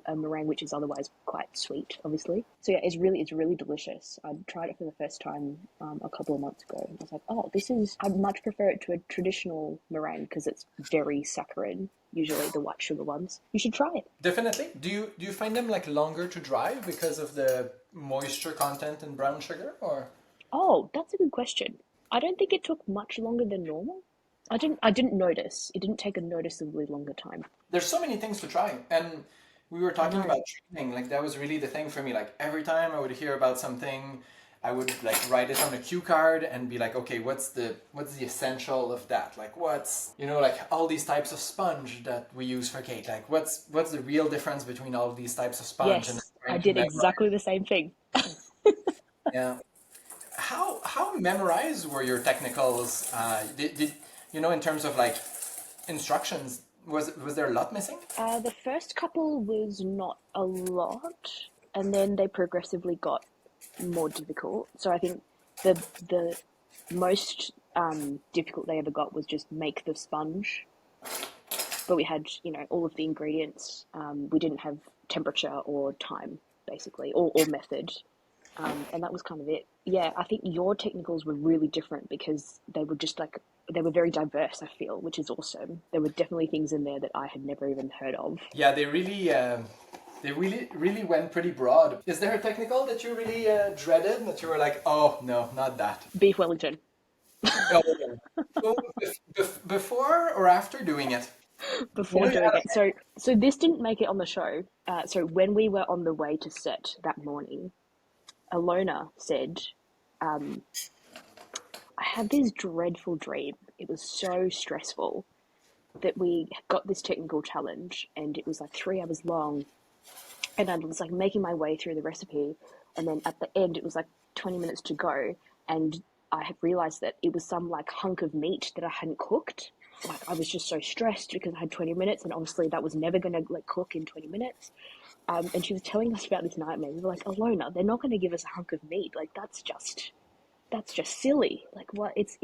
a meringue which is otherwise quite sweet, obviously. So yeah, it's really delicious. I tried it for the first time a couple of months ago, and I was like, oh, this is. I much prefer it to a traditional meringue because it's very saccharine. Usually the white sugar ones. You should try it. Definitely. Do you find them like longer to dry because of the moisture content in brown sugar, or? Oh, that's a good question. I don't think it took much longer than normal. I didn't notice. It didn't take a noticeably longer time. There's so many things to try, and we were I talking know. about training. Like that was really the thing for me. Like every time I would hear about something, I would like write it on a cue card and be like, okay, what's the essential of that? Like what's like all these types of sponge that we use for cake. Like what's the real difference between all these types of sponge, and Yes, I trying to did memorize. exactly the same thing. Yeah. How memorized were your technicals? Did in terms of like instructions, was there a lot missing? The first couple was not a lot, and then they progressively got more difficult. So I think the most difficult they ever got was just make the sponge. But we had all of the ingredients. We didn't have temperature or time basically, or method. And that was kind of it. Yeah, I think your technicals were really different because they were just like they were very diverse. I feel, which is awesome. There were definitely things in there that I had never even heard of. Yeah, they really went pretty broad. Is there a technical that you really dreaded that you were like, oh no, not that? Beef Wellington Oh, yeah. So before or after doing it? before You doing had it. So this didn't make it on the show. So when we were on the way to set that morning, Alona said, "I had this dreadful dream. It was so stressful that we got this technical challenge, and it was like 3 hours long, and I was like making my way through the recipe, and then at the end it was like 20 minutes to go, and I had realized that it was some like hunk of meat that I hadn't cooked. Like I was just so stressed because I had 20 minutes, and obviously that was never going to like cook in 20 minutes. And she was telling us about this nightmare. We were like, Alona, they're not going to give us a hunk of meat. Like that's just that's just silly. Like, what? It's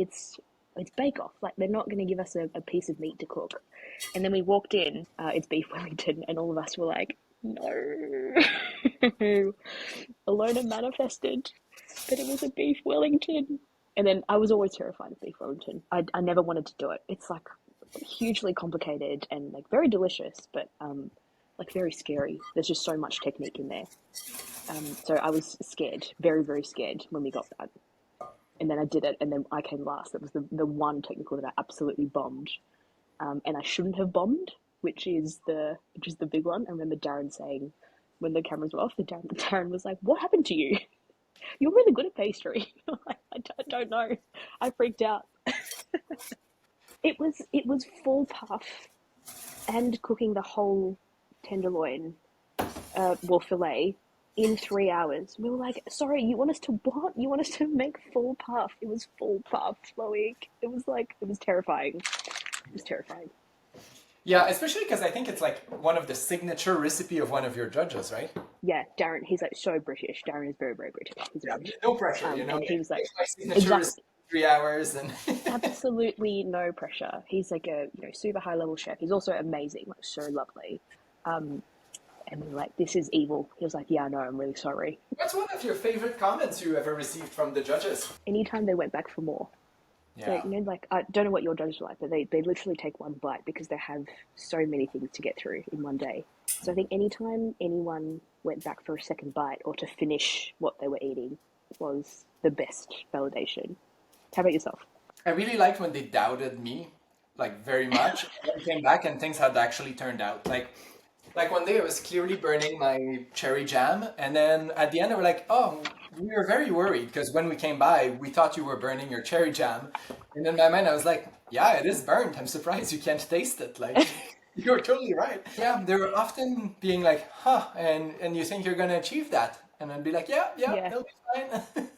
Bake Off. Like, they're not going to give us a piece of meat to cook. And then we walked in. It's beef Wellington, and all of us were like, no. Alona manifested that it was a beef Wellington. And then I was always terrified of beef Wellington. I never wanted to do it. It's like hugely complicated and like very delicious, but like very scary. There's just so much technique in there. So I was scared, very, very scared when we got that. And then I did it, and then I came last. That was the one technical that I absolutely bombed, and I shouldn't have bombed, which is the big one. I remember Darren saying when the cameras were off, Darren was like, "What happened to you? You're really good at pastry." I don't know. I freaked out. It was full puff and cooking the whole tenderloin, fillet in 3 hours. We were like, sorry, you want us to what? You want us to make full puff? It was full puff, Chloe. It was terrifying. It was terrifying. Yeah, especially because I think it's like one of the signature recipe of one of your judges, right? Yeah, Darren, he's like so British. Darren is very, very British. He's Yeah, British. no pressure, And he was like, Make my signature exactly, recipe in 3 hours and absolutely no pressure. He's like a super high level chef. He's also amazing, like so lovely. Um, and we were like, this is evil. He was like, yeah, no, I'm really sorry. What's one of your favorite comments you ever received from the judges? Anytime they went back for more, Yeah. like I don't know what your judges are like, but they literally take one bite because they have so many things to get through in one day. So I think anytime anyone went back for a second bite or to finish what they were eating was the best validation. How about yourself? I really liked when they doubted me, like very much. And then came back and things had actually turned out. Like one day I was clearly burning my cherry jam, and then at the end they were like, "Oh, we were very worried because when we came by, we thought you were burning your cherry jam." And in my mind, I was like, "Yeah, it is burnt. I'm surprised you can't taste it." Like, you're totally right. Yeah, they were often being like, "Huh," and you think you're gonna achieve that, and I'd be like, "Yeah, yeah, Yeah, it'll be fine."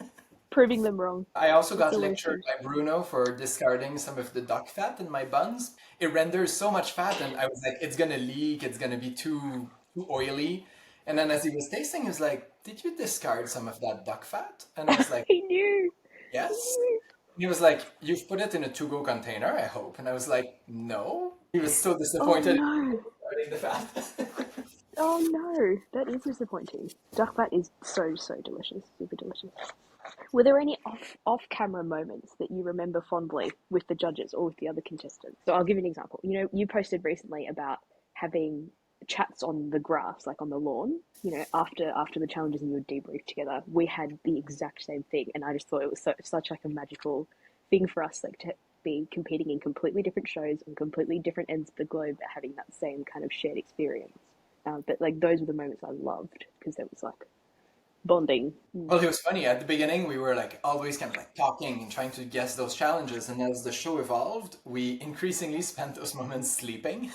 proving them wrong. I also It's got always lectured good. by Bruno for discarding some of the duck fat in my buns. It renders so much fat, and I was like, it's gonna leak, it's gonna be too oily. And then as he was tasting, he was like, "Did you discard some of that duck fat?" And I was like, He knew. He "Yes." knew. He was like, "You've put it in a to-go container, I hope." And I was like, "No." He was so Oh disappointed no. regarding the fat. Oh no. That is disappointing. Duck fat is so delicious. Super delicious. Were there any off camera moments that you remember fondly with the judges or with the other contestants? So I'll give you an example. You posted recently about having chats on the grass, like on the lawn. After the challenges and you would debrief together. We had the exact same thing, and I just thought it was such like a magical thing for us, like to be competing in completely different shows on completely different ends of the globe, but having that same kind of shared experience. But like those were the moments I loved because it was like bonding. Well, it was funny. At the beginning, we were like always kind of like talking and trying to guess those challenges. And as the show evolved, we increasingly spent those moments sleeping.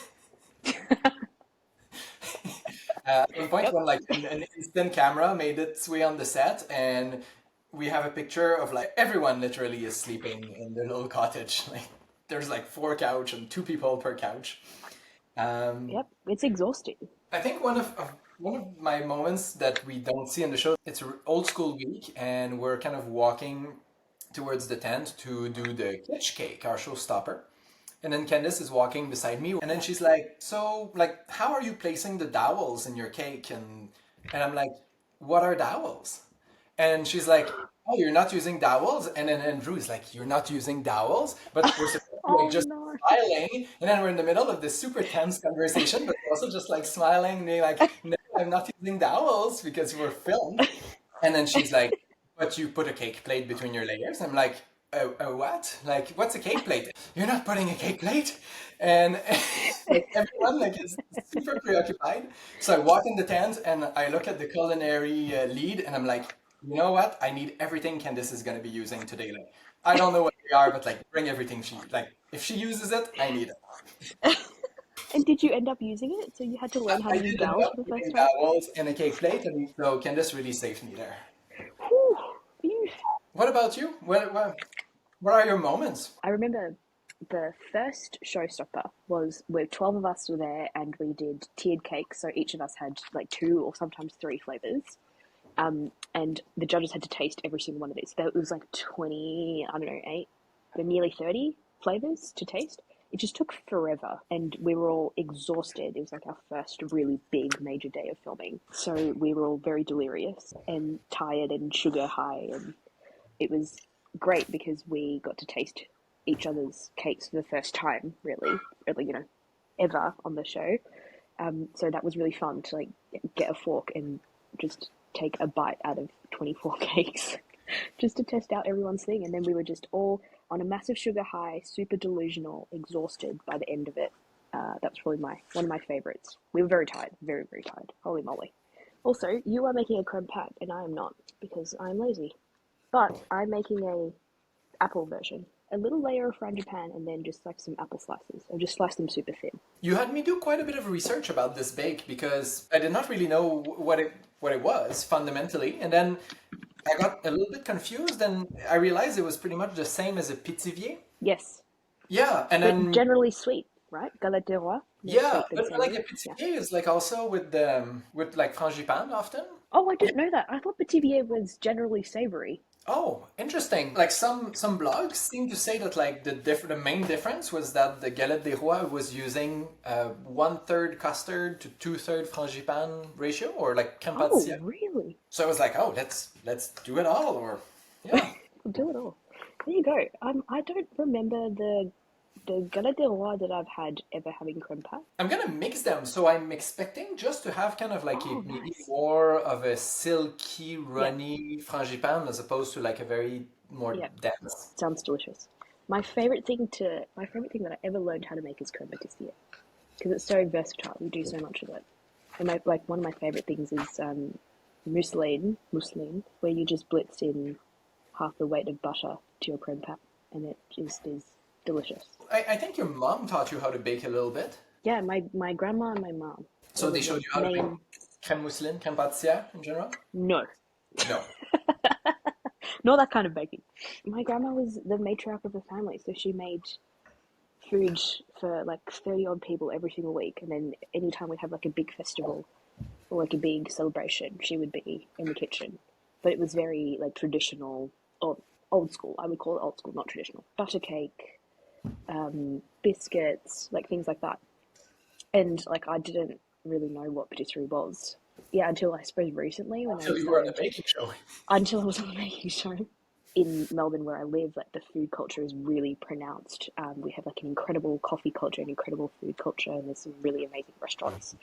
At one point, Yep. when like an instant camera made its way on the set, and we have a picture of like everyone literally is sleeping in their little cottage. Like there's like four couch and two people per couch. Um, Yep, it's exhausting. I think one of my moments that we don't see in the show, it's an old school week, and we're kind of walking towards the tent to do the kitsch cake, our showstopper. And then Candice is walking beside me, and then she's like, "So, like, how are you placing the dowels in your cake?" And I'm like, "What are dowels?" And she's like, "Oh, you're not using dowels?" And then Andrew is like, "You're not using dowels?" But we're supposed to be like Oh just no. smiling, and then we're in the middle of this super tense conversation, but we're also just like smiling, and being like, "No, I'm not using dowels because we're filmed." And then she's like, "But you put a cake plate between your layers." I'm like, a what? Like, what's a cake plate? You're not putting a cake plate. And like everyone like is super preoccupied. So I walk in the tent and I look at the culinary lead and I'm like, you know what? I need everything Candice is going to be using today. Like, I don't know what they are, but like, bring everything she like. If she uses it, I need it. And did you end up using it? So you had to learn how I to use did end dowels up for the first putting time? dowels in a cake plate, and so Candice really saved me there. Whew. Phew. What about you? What are your moments? I remember the first showstopper was where 12 of us were there and we did tiered cakes. So each of us had like two or sometimes three flavors. And the judges had to taste every single one of these. There was like 20, I don't know, eight, but nearly 30 flavors to taste. It just took forever, and we were all exhausted. It was like our first really big major day of filming. So we were all very delirious and tired and sugar high, and it was great because we got to taste each other's cakes for the first time, really, ever on the show. So that was really fun to like get a fork and just take a bite out of 24 cakes just to test out everyone's thing. And then we were just all on a massive sugar high, super delusional, exhausted by the end of it. That was probably one of my favorites. We were very tired, very, very tired. Holy moly. Also, you are making a creme pat and I am not because I'm lazy. But I'm making a apple version. A little layer of frangipane and then just like some apple slices. I've just sliced them super thin. You had me do quite a bit of research about this bake because I did not really know what it was fundamentally, and then I got a little bit confused, and I realized it was pretty much the same as a pitivier. Yes, Yeah, and but then generally sweet, right? Galette des Rois, more yeah, sweet than but like a savory. Yeah. pitivier is like also with like frangipane often. Oh, I didn't know that. I thought Bativier was generally savory. Oh, interesting. Like some blogs seem to say that like the main difference was that the Galette des Rois was using 1/3 custard to 2/3 frangipane ratio, or like crème Oh, pâtissière. really? So I was like, oh, let's do it all, or yeah. I'll do it all. There you go. I don't remember the Galette des Rois that I've had ever having creme pat. I'm gonna mix them, so I'm expecting just to have kind of like a Oh, maybe nice. more of a silky, Yeah, runny frangipane as opposed to like a very more yeah. dense. Sounds delicious. My favorite thing that I ever learned how to make is creme pâtissière because it's so versatile. You do so much of it. And one of my favorite things is mousseline, where you just blitz in half the weight of butter to your creme pat, and it just is delicious. I think your mom taught you how to bake a little bit. Yeah, my grandma and my mom, they So were they the showed you how to make main. crème mousseline, crème pâtissière in general? No, No. not that kind of baking. My grandma was the matriarch of the family, so she made food for like 30 odd people every single week, and then anytime we'd have like a big festival or like a big celebration, she would be in the kitchen. But it was very like traditional or old school. I would call it old school, not traditional. Butter cake, biscuits, like things like that. And like I didn't really know what patisserie was. Yeah, until I suppose recently when I Until you were on a started, baking show. until I was on a baking show. In Melbourne, where I live, like the food culture is really pronounced. We have like an incredible coffee culture, an incredible food culture, and there's some really amazing restaurants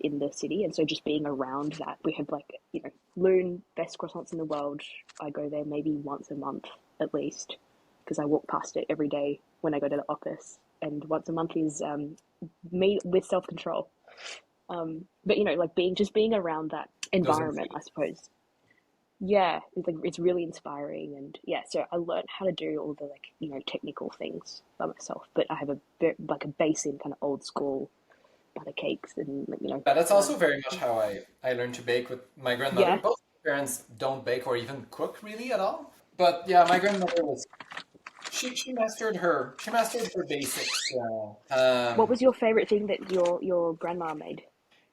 in the city. And so, just being around that, we have like Loon, best croissants in the world. I go there maybe once a month at least because I walk past it every day when I go to the office. And once a month is me with self control. But like being around that Those environment, I ingredients. suppose, yeah, it's really inspiring, and yeah, so I learned how to do all the like technical things by myself, but I have like a base in kind of old school butter cakes and But that's also um, very much how I learned to bake with my grandmother. yeah, Both my parents don't bake or even cook really at all. But yeah, my grandmother was she mastered her basics. what was your favorite thing that your grandma made?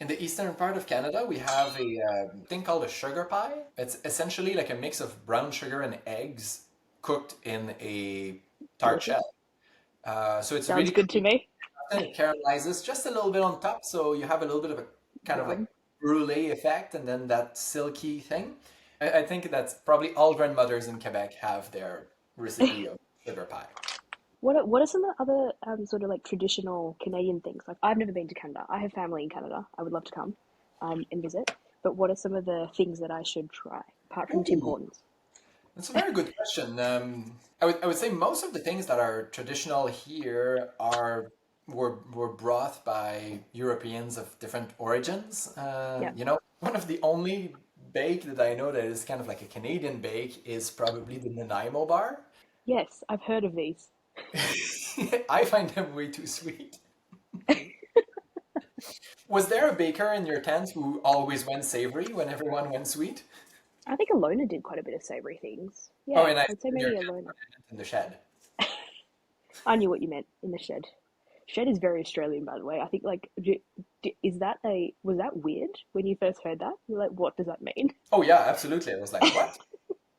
In the eastern part of Canada, we have a thing called a sugar pie. It's essentially like a mix of brown sugar and eggs cooked in a tart Delicious. shell. So it's Sounds really good to sweet. me. And it caramelizes just a little bit on top, so you have a little bit of a kind of like Yum. brulee effect, and then that silky thing. I think that's probably all grandmothers in Quebec have their recipe of sugar pie. What are some of the other sort of like traditional Canadian things? Like I've never been to Canada. I have family in Canada. I would love to come and visit. But what are some of the things that I should try apart from Tim Ooh, Hortons? that's a very good question. I would say most of the things that are traditional here were brought by Europeans of different origins. Yeah. One of the only bake that I know that is kind of like a Canadian bake is probably the Nanaimo bar. Yes, I've heard of these. I find them way too sweet. Was there a baker in your tent who always went savory when everyone went sweet? I think Alona did quite a bit of savory things. Oh, Yeah, and I I'd say in your maybe tent Alona. in the shed. I knew what you meant in the shed. Shed is very Australian, by the way. I think like, is that a was that weird when you first heard that? You're like, what does that mean? Oh yeah, absolutely. I was like, what?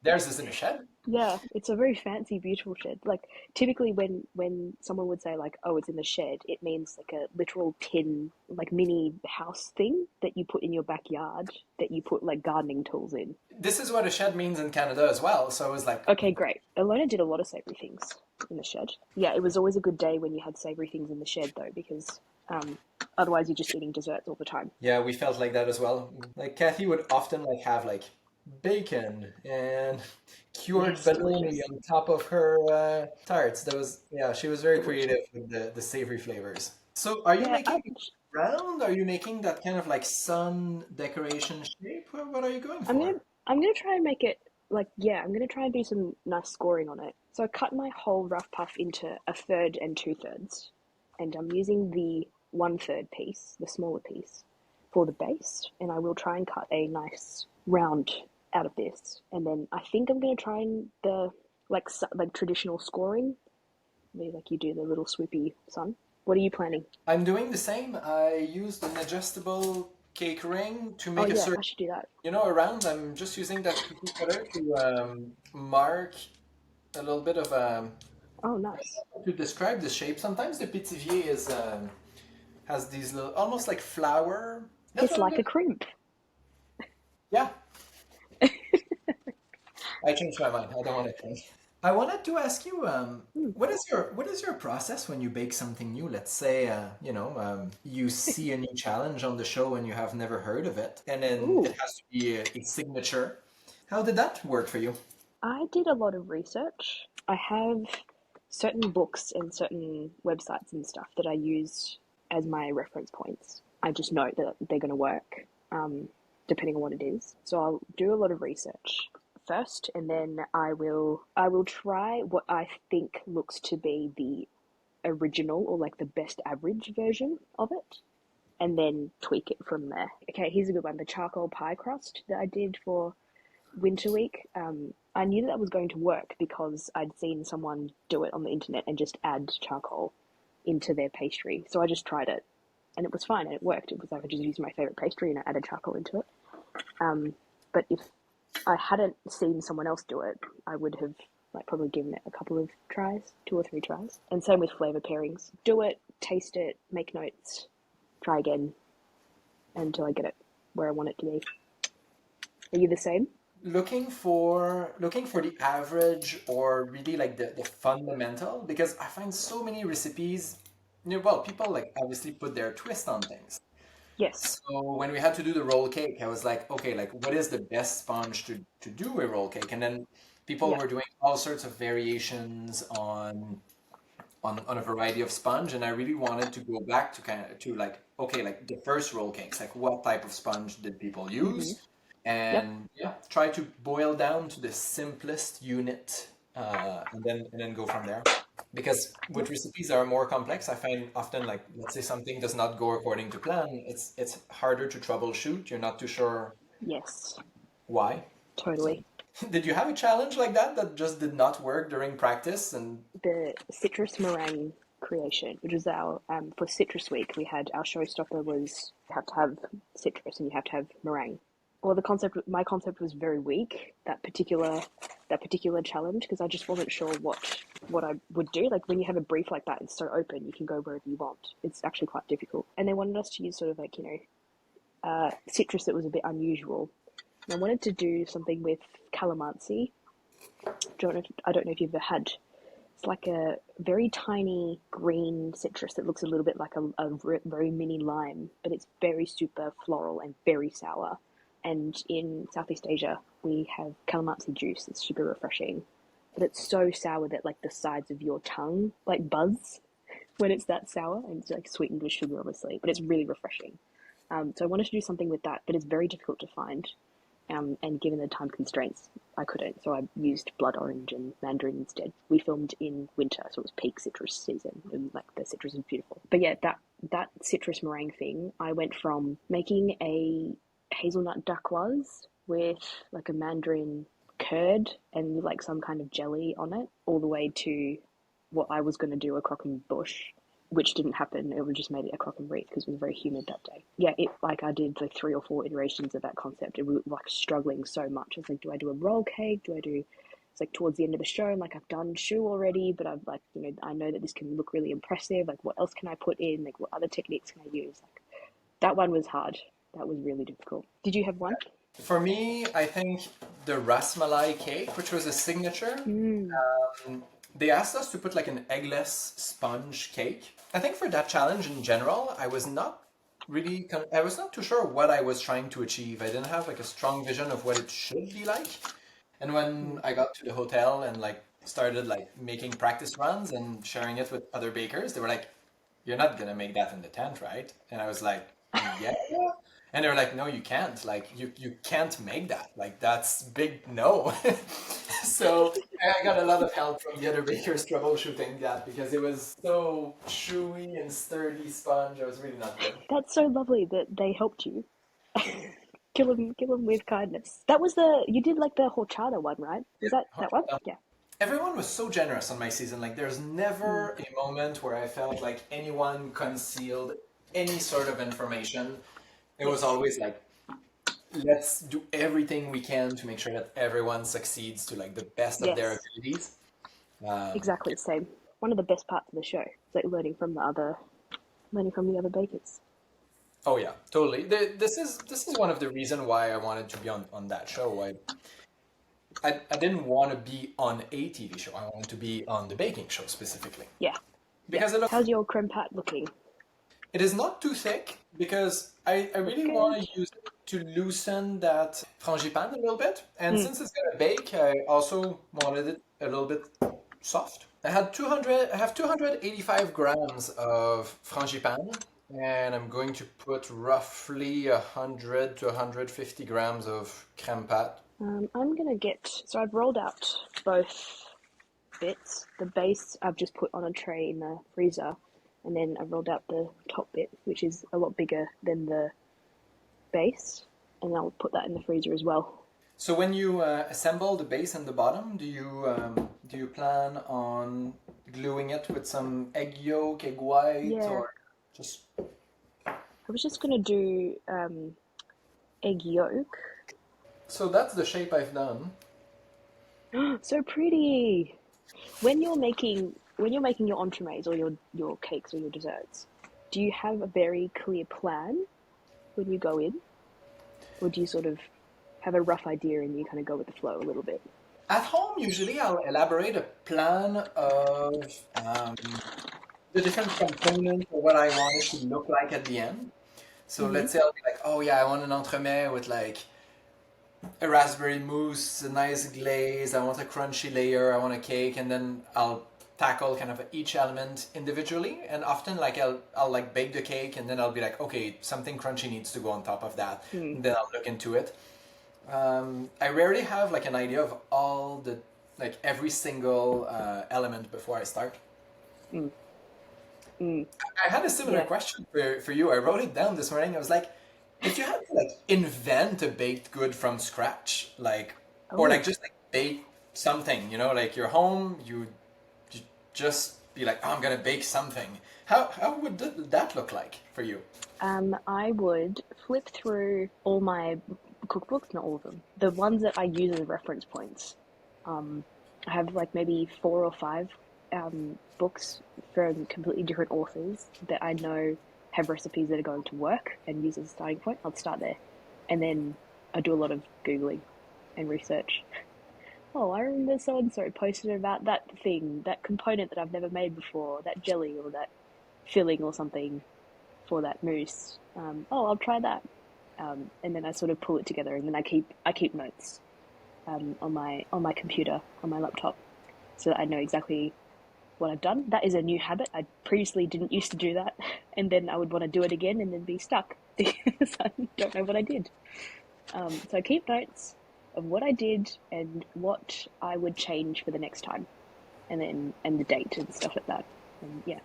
Theirs is in a shed? Yeah, it's a very fancy, beautiful shed. Like typically when someone would say like, "Oh, it's in the shed," it means like a literal tin, like mini house thing that you put in your backyard that you put like gardening tools in. This is what a shed means in Canada as well. So I was like, Okay, great. Alona did a lot of savory things in the shed. Yeah, it was always a good day when you had savory things in the shed though, because um, otherwise you're just eating desserts all the time. yeah, we felt like that as well. Like Kathy would often like have like bacon and cured Yes, bologna delicious, on top of her tarts. That was yeah, she was very delicious. creative with the savory flavors. So are you Yeah, making round? Are you making that kind of like sun decoration shape? What are you going I'm gonna for? I'm gonna try and make it like yeah, I'm gonna try and do some nice scoring on it. So I cut my whole rough puff into a third and two thirds, and I'm using the one third piece, the smaller piece, for the base, and I will try and cut a nice round out of this, and then I think I'm gonna try and the like traditional scoring, maybe like you do the little swoopy sun. What are you planning? I'm doing the same. I used an adjustable cake ring to Oh make a yeah, circle. I should do that. Around. I'm just using that cookie cutter to mark a little bit of Oh nice. to describe the shape. Sometimes the pitivier is has these little, almost like flower. That's It's what I'm like doing. a crimp. Yeah, I changed my mind. I don't want to change. I wanted to ask you, Mm. what is your process when you bake something new? Let's say, you see a new challenge on the show and you have never heard of it, and then it Ooh. has to be a signature. How did that work for you? I did a lot of research. I have certain books and certain websites and stuff that I use as my reference points. I just know that they're going to work, depending on what it is. So I'll do a lot of research first, and then I will try what I think looks to be the original or like the best average version of it, and then tweak it from there. Okay, here's a good one: the charcoal pie crust that I did for Winter Week. I knew that was going to work because I'd seen someone do it on the internet and just add charcoal into their pastry. So I just tried it, and it was fine and it worked. It was like I just used my favorite pastry and I added charcoal into it. Um, but if I hadn't seen someone else do it, I would have like probably given it a couple of tries, two or three tries. And same with flavor pairings. Do it, taste it, make notes, try again until I get it where I want it to be. Are you the same? Looking for the average or really like the fundamental because I find so many recipes. Well, people like obviously put their twist on things. Yes. So when we had to do the roll cake, I was like, okay, like what is the best sponge to do a roll cake? And then people Yeah. were doing all sorts of variations on a variety of sponge, and I really wanted to go back to kind of to like, okay, like the first roll cakes, like what type of sponge did people Mm-hmm. use? Yep. And yeah, try to boil down to the simplest unit, and then go from there. Because with Yep. recipes that are more complex, I find often like let's say something does not go according to plan, it's harder to troubleshoot. You're not too sure Yes. why. So, Totally. did you have a challenge like that that just did not work during practice? And The citrus meringue creation, which was our for Citrus Week, we had our showstopper was you have to have citrus and you have to have meringue. Well, my concept was very weak that particular challenge because I just wasn't sure what I would do. Like when you have a brief like that, it's so open, you can go wherever you want. It's actually quite difficult. And they wanted us to use sort of like citrus that was a bit unusual. And I wanted to do something with calamansi. I don't know if you've ever had. It's like a very tiny green citrus that looks a little bit like a very mini lime, but it's very super floral and very sour. And in Southeast Asia, we have calamansi juice. It's super refreshing, but it's so sour that like the sides of your tongue like buzz when it's that sour, and it's like sweetened with sugar, obviously, but it's really refreshing. So I wanted to do something with that, but it's very difficult to find. And given the time constraints, I couldn't. So I used blood orange and mandarin instead. We filmed in winter, so it was peak citrus season, and like the citrus is beautiful. But yeah, that citrus meringue thing, I went from making a hazelnut dacquoise with like a mandarin curd and like some kind of jelly on it, all the way to what I was going to do a croquembouche, which didn't happen. It would just made it a crock and wreath because it was very humid that day. Yeah, it like I did like 3 or 4 iterations of that concept, and we were like struggling so much. I was like, do I do a roll cake? Do I do? It's like towards the end of the show, I'm like, I've done shoe already, but I've like, I know that this can look really impressive. Like, what else can I put in? Like, what other techniques can I use? Like, that one was hard. That was really difficult. Did you have one? For me, I think the ras malai cake, which was a signature, Mm, they asked us to put like an eggless sponge cake. I think for that challenge in general, I was not too sure what I was trying to achieve. I didn't have like a strong vision of what it should be like. And when mm. I got to the hotel and like started like making practice runs and sharing it with other bakers, they were like, "You're not gonna make that in the tent, right?" And I was like, "Yeah." And they were like, "No, you can't. Like, you can't make that. Like, that's big no." So I got a lot of help from the other bakers troubleshooting that because it was so chewy and sturdy sponge. I was really not good. That's so lovely that they helped you. Kill him with kindness. That was you did like the horchata one, right? Was that one? Yeah. Yeah. Everyone was so generous on my season. Like, there's Mm, never a moment where I felt like anyone concealed any sort of information. It was yes. always like, let's do everything we can to make sure that everyone succeeds to like the best of their Yes. abilities. Um, Exactly the same. One of the best parts of the show is like learning from the other bakers. oh yeah, totally. This is one of the reason why I wanted to be on that show. I didn't want to be on a TV show. I wanted to be on the baking show specifically Yeah. Yeah. because How's your creme pat looking? it is not too thick because I That's really want good. to use it to loosen that frangipane a little bit. And Mm. since it's gonna bake, I also wanted it a little bit soft. I have 285 grams of frangipane, and I'm going to put roughly 100 to 150 grams of crème pat. I'm gonna so I've rolled out both bits. The base I've just put on a tray in the freezer, and then I've rolled out the top bit, which is a lot bigger than the base, and I'll put that in the freezer as well. So when you assemble the base and the bottom, do you plan on gluing it with some egg yolk, egg white, Yeah, or just I was just gonna do egg yolk. so that's the shape I've done. So pretty. When you're making your entremets or your cakes or your desserts, do you have a very clear plan when you go in, or do you sort of have a rough idea and you kind of go with the flow a little bit? At home, usually I'll elaborate a plan of the different components of what I want it to look like at the end. So Mm-hmm. let's say I'll be like, oh yeah, I want an entremet with like a raspberry mousse, a nice glaze, I want a crunchy layer, I want a cake, and then I'll tackle kind of each element individually. And often like I'll like bake the cake and then I'll be like, okay, something crunchy needs to go on top of that. Mm, And then I'll look into it. I rarely have like an idea of all the like every single element before I start. mm, mm. I had a similar Yeah. question for you. I wrote it down this morning. I was like, if you had to like invent a baked good from scratch, like or like Oh, just like bake something, like you're home, you just be like, oh, I'm gonna bake something. How would that look like for you? I would flip through all my cookbooks, not all of them, the ones that I use as reference points. Um, I have like maybe 4 or 5 books from completely different authors that I know have recipes that are going to work and use as a starting point. I'll start there, and then I do a lot of googling and research. Oh, I remember so and so posted about that thing, that component that I've never made before, that jelly or that filling or something for that mousse. Oh, I'll try that. And then I sort of pull it together, and then I keep notes on my computer on my laptop, so that I know exactly what I've done. That is a new habit. I previously didn't used to do that, and then I would want to do it again, and then be stuck because I don't know what I did. So I keep notes of what I did and what I would change for the next time, and the date and stuff like that. And yeah,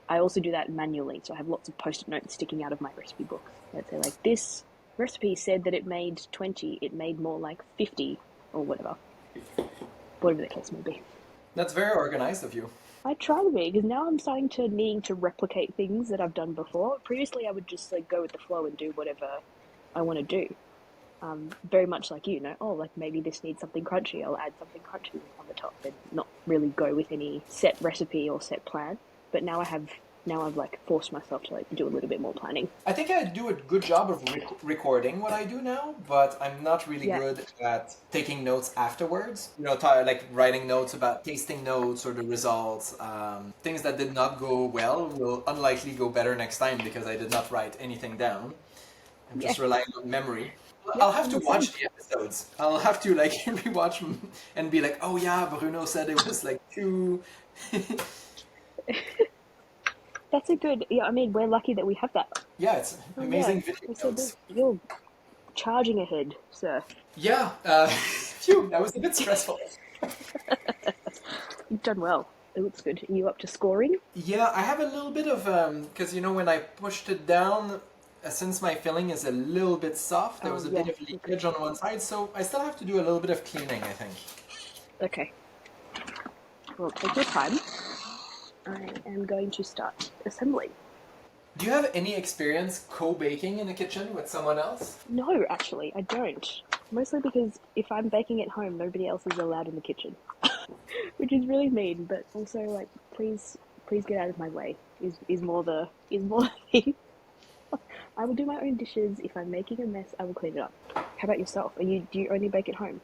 I also do that manually, so I have lots of post-it notes sticking out of my recipe books that say like, this recipe said that it made 20, it made more like 50 or whatever the case may be. That's very organized of you. I try to be because now I'm starting to needing to replicate things that I've done before. Previously, I would just like go with the flow and do whatever I want to do. Very much like you know, oh, like maybe this needs something crunchy. I'll add something crunchy on the top, and not really go with any set recipe or set plan. But now I've like forced myself to like do a little bit more planning. I think I do a good job of recording what I do now, but I'm not really Yeah, good at taking notes afterwards. Like writing notes about tasting notes or the results. Things that did not go well will unlikely go better next time because I did not write anything down. I'm yeah, just relying on memory. yep. I'll have I'm to the same. watch the episodes. I'll have to like rewatch them and be like, oh yeah, Bruno said it was like too. That's a good. Yeah, I mean, we're lucky that we have that. Yeah, it's Oh yeah, amazing video I said notes. you're charging ahead, sir. Yeah, phew, that was a bit stressful. You've done well. It looks good. Are you up to scoring? Yeah, I have a little bit of because when I pushed it down, since my filling is a little bit soft, there Oh was a bit yeah. of Okay. leakage on one side, so I still have to do a little bit of cleaning, I think. Okay. Well, take your time. I am going to start assembling. Do you have any experience co-baking in the kitchen with someone else? No, actually, I don't. Mostly because if I'm baking at home, nobody else is allowed in the kitchen, which is really mean. But also, like, please get out of my way. Is more the thing. I will do my own dishes. If I'm making a mess, I will clean it up. How about yourself? Do you only bake at home?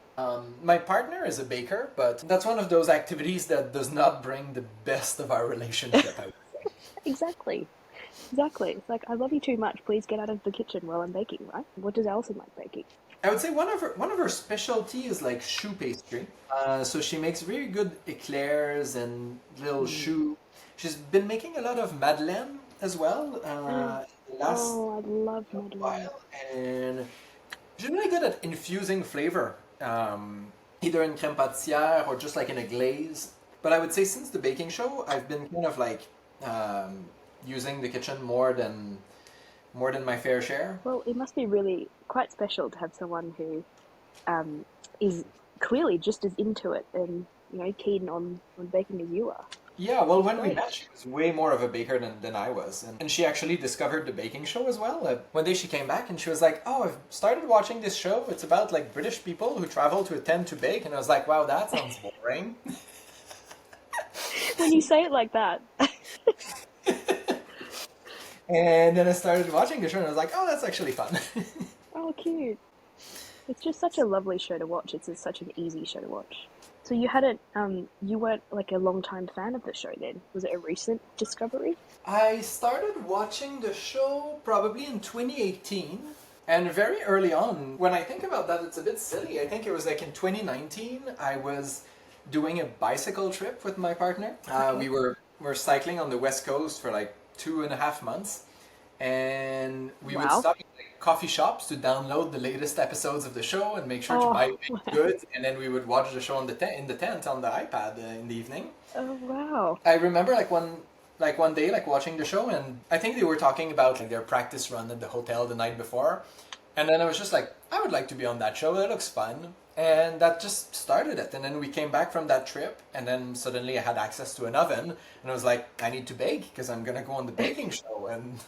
My partner is a baker, but that's one of those activities that does not bring the best of our relationship, I would say. Exactly. Exactly. It's like I love you too much. Please get out of the kitchen while I'm baking, right? What does Alison like baking? I would say one of her specialty is like choux pastry. So she makes very good eclairs and little Mm. choux. She's been making a lot of madeleine as well the last Oh, I love Madeleine. while, and she's really good at infusing flavor, either in crème pâtissière or just like in a glaze. But I would say since the baking show, I've been kind of like using the kitchen more than my fair share. Well, it must be really quite special to have someone who um, is clearly just as into it and keen on baking as you are. Yeah, well, It's when we great. met, she was way more of a baker than I was. And she actually discovered the baking show as well. One day she came back and she was like, oh, I've started watching this show. It's about like British people who travel to attempt to bake. And I was like, wow, that sounds boring. When you say it like that, And then I started watching the show and I was like, oh, that's actually fun. oh, cute. It's just such a lovely show to watch. It's just such an easy show to watch. So you hadn't, you weren't like a long time fan of the show then? Was it a recent discovery? I started watching the show probably in 2018. And very early on, when I think about that, it's a bit silly. I think it was like in 2019, I was doing a bicycle trip with my partner. Okay. We were cycling on the West Coast for like 2.5 months. And we would Wow. stop in like, coffee shops to download the latest episodes of the show and make sure to buy Oh, baked goods. And then we would watch the show on in the tent on the iPad in the evening. oh wow. I remember like one day like watching the show and I think they were talking about like their practice run at the hotel the night before. And then I was just like, I would like to be on that show. It looks fun. And that just started it. And then we came back from that trip and then suddenly I had access to an oven and I was like, I need to bake because I'm gonna go on the baking show and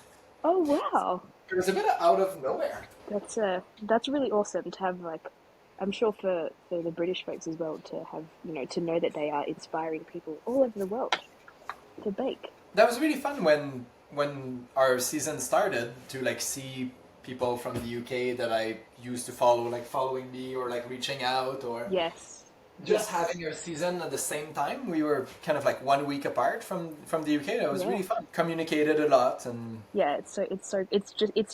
Oh wow. it was a bit out of nowhere. That's really awesome to have like I'm sure for the British folks as well to have, to know that they are inspiring people all over the world to bake. That was really fun when our season started to like see people from the UK that I used to follow, like following me or like reaching out or Yes. just Yes. having our season at the same time. We were kind of like 1 week apart from the UK. That was Yeah. really fun. Communicated a lot and Yeah, it's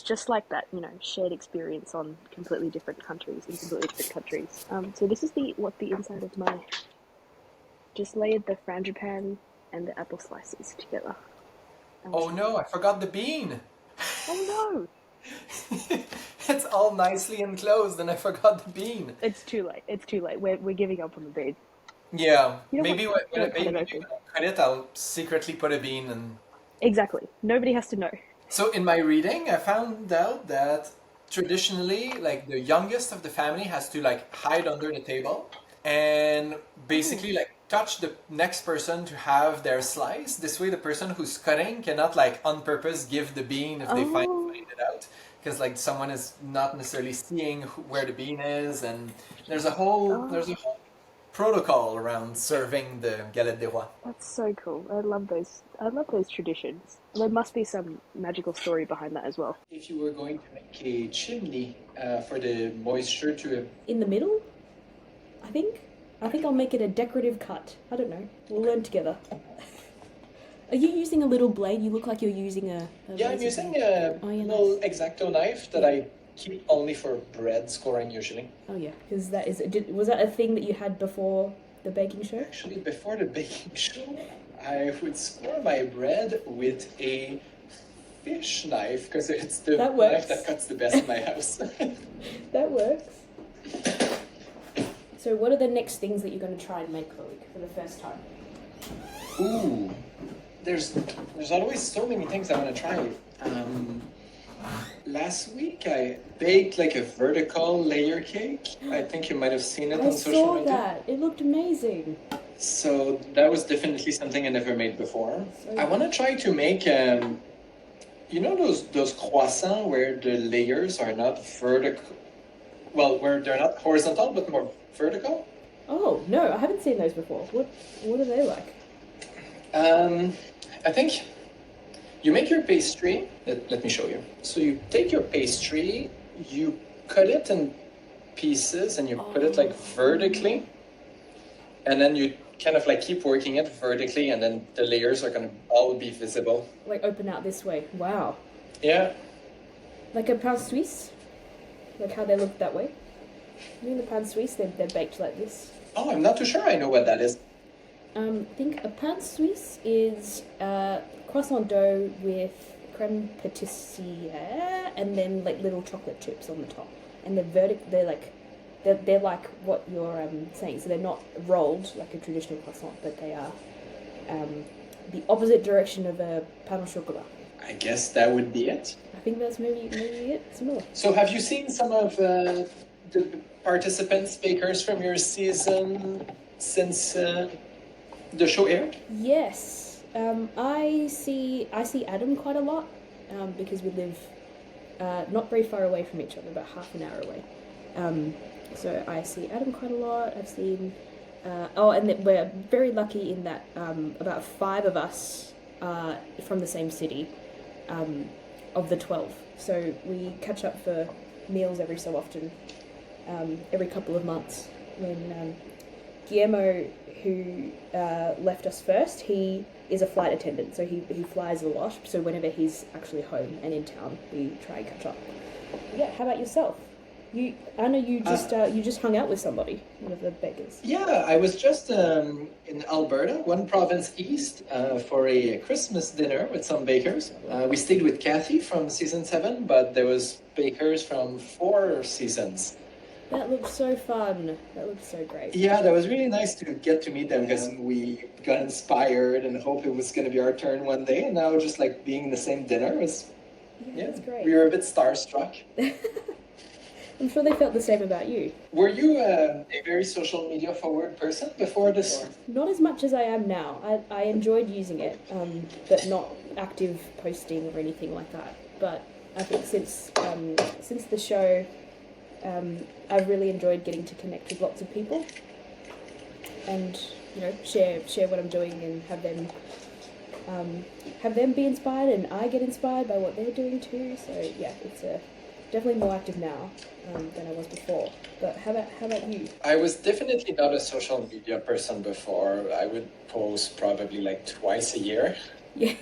just like that, shared experience on completely different countries in completely different countries. So this is the inside of my just layered the frangipan and the apple slices together. oh no, I forgot the bean. Oh no! It's all nicely enclosed and I forgot the bean. It's too late. It's too late. We're giving up on the bean. Yeah, You know what? maybe Don't cut it maybe open. when I cut it, I'll secretly put a bean and Exactly. Nobody has to know. so in my reading, I found out that traditionally, like the youngest of the family has to like hide under the table, and Oh. basically like touch the next person to have their slice. This way, the person who's cutting cannot like on purpose give the bean if they Oh. find it out, because like someone is not necessarily seeing where the bean is, and there's a Oh. whole protocol around serving the galette des rois. That's so cool. I love those. I love those traditions. There must be some magical story behind that as well. If you were going to make a chimney for the moisture to In the middle, I think. I think I'll make it a decorative cut. I don't know. We'll learn together. Are you using a little blade? You look like you're using a Yeah, I'm razor using blade. a Oh, yeah, little nice. X-Acto knife that I keep only for bread scoring usually. Oh yeah, because that is. Was that a thing that you had before the baking show? Actually, before the baking show, I would score my bread with a fish knife because it's the That knife works. that cuts the best in my house. That works. So, what are the next things that you're going to try and make, Chloe, for the first time? Ooh, there's always so many things I want to try. Last week I baked like a vertical layer cake. I think you might have seen it I on social saw media. that. It looked amazing. So that was definitely something I never made before. So I want to try to make you know those croissants where the layers are not vertical, well, where they're not horizontal but more vertical. Oh no, I haven't seen those before. What are they like? I think you make your pastry. Let me show you. So you take your pastry, you cut it in pieces, and you put it like vertically, and then you kind of like keep working it vertically, and then the layers are gonna all be visible. Like open out this way. Wow. Yeah. Like a pain suisse? Like how they look that way? You mean the pain suisse, they're baked like this. Oh, I'm not too sure I know what that is. I think a pain suisse is croissant dough with creme patissiere and then like little chocolate chips on the top. And they're like what you're saying. So they're not rolled like a traditional croissant, but they are the opposite direction of a pain au chocolat. I guess that would be it. I think that's maybe it. Similar. So have you seen some of the participants, bakers from your season since the show aired? Yes, I see Adam quite a lot because we live not very far away from each other, about half an hour away. So I see Adam quite a lot. I've seen and we're very lucky in that about 5 of us are from the same city of the 12. So we catch up for meals every so often, every couple of months. When Guillermo, who left us first, he is a flight attendant, so he flies a lot. So whenever he's actually home and in town, we try and catch up. Yeah. How about yourself? I know you just hung out with somebody, one of the bakers. Yeah, I was just in Alberta, one province east, for a Christmas dinner with some bakers. We stayed with Kathy from season 7, but there was bakers from 4 seasons. That looked so fun. That looked so great. Yeah, that was really nice to get to meet them because we got inspired and hoped it was going to be our turn one day. And now just like being in the same dinner was, Yeah, that's great. we were a bit starstruck. I'm sure they felt the same about you. Were you a very social media forward person before this? Not as much as I am now. I enjoyed using it, but not active posting or anything like that. But I think since the show, I've really enjoyed getting to connect with lots of people, and share what I'm doing and have them be inspired, and I get inspired by what they're doing too. So yeah, it's definitely more active now than I was before. But how about you? I was definitely not a social media person before. I would post probably like twice a year. Yeah.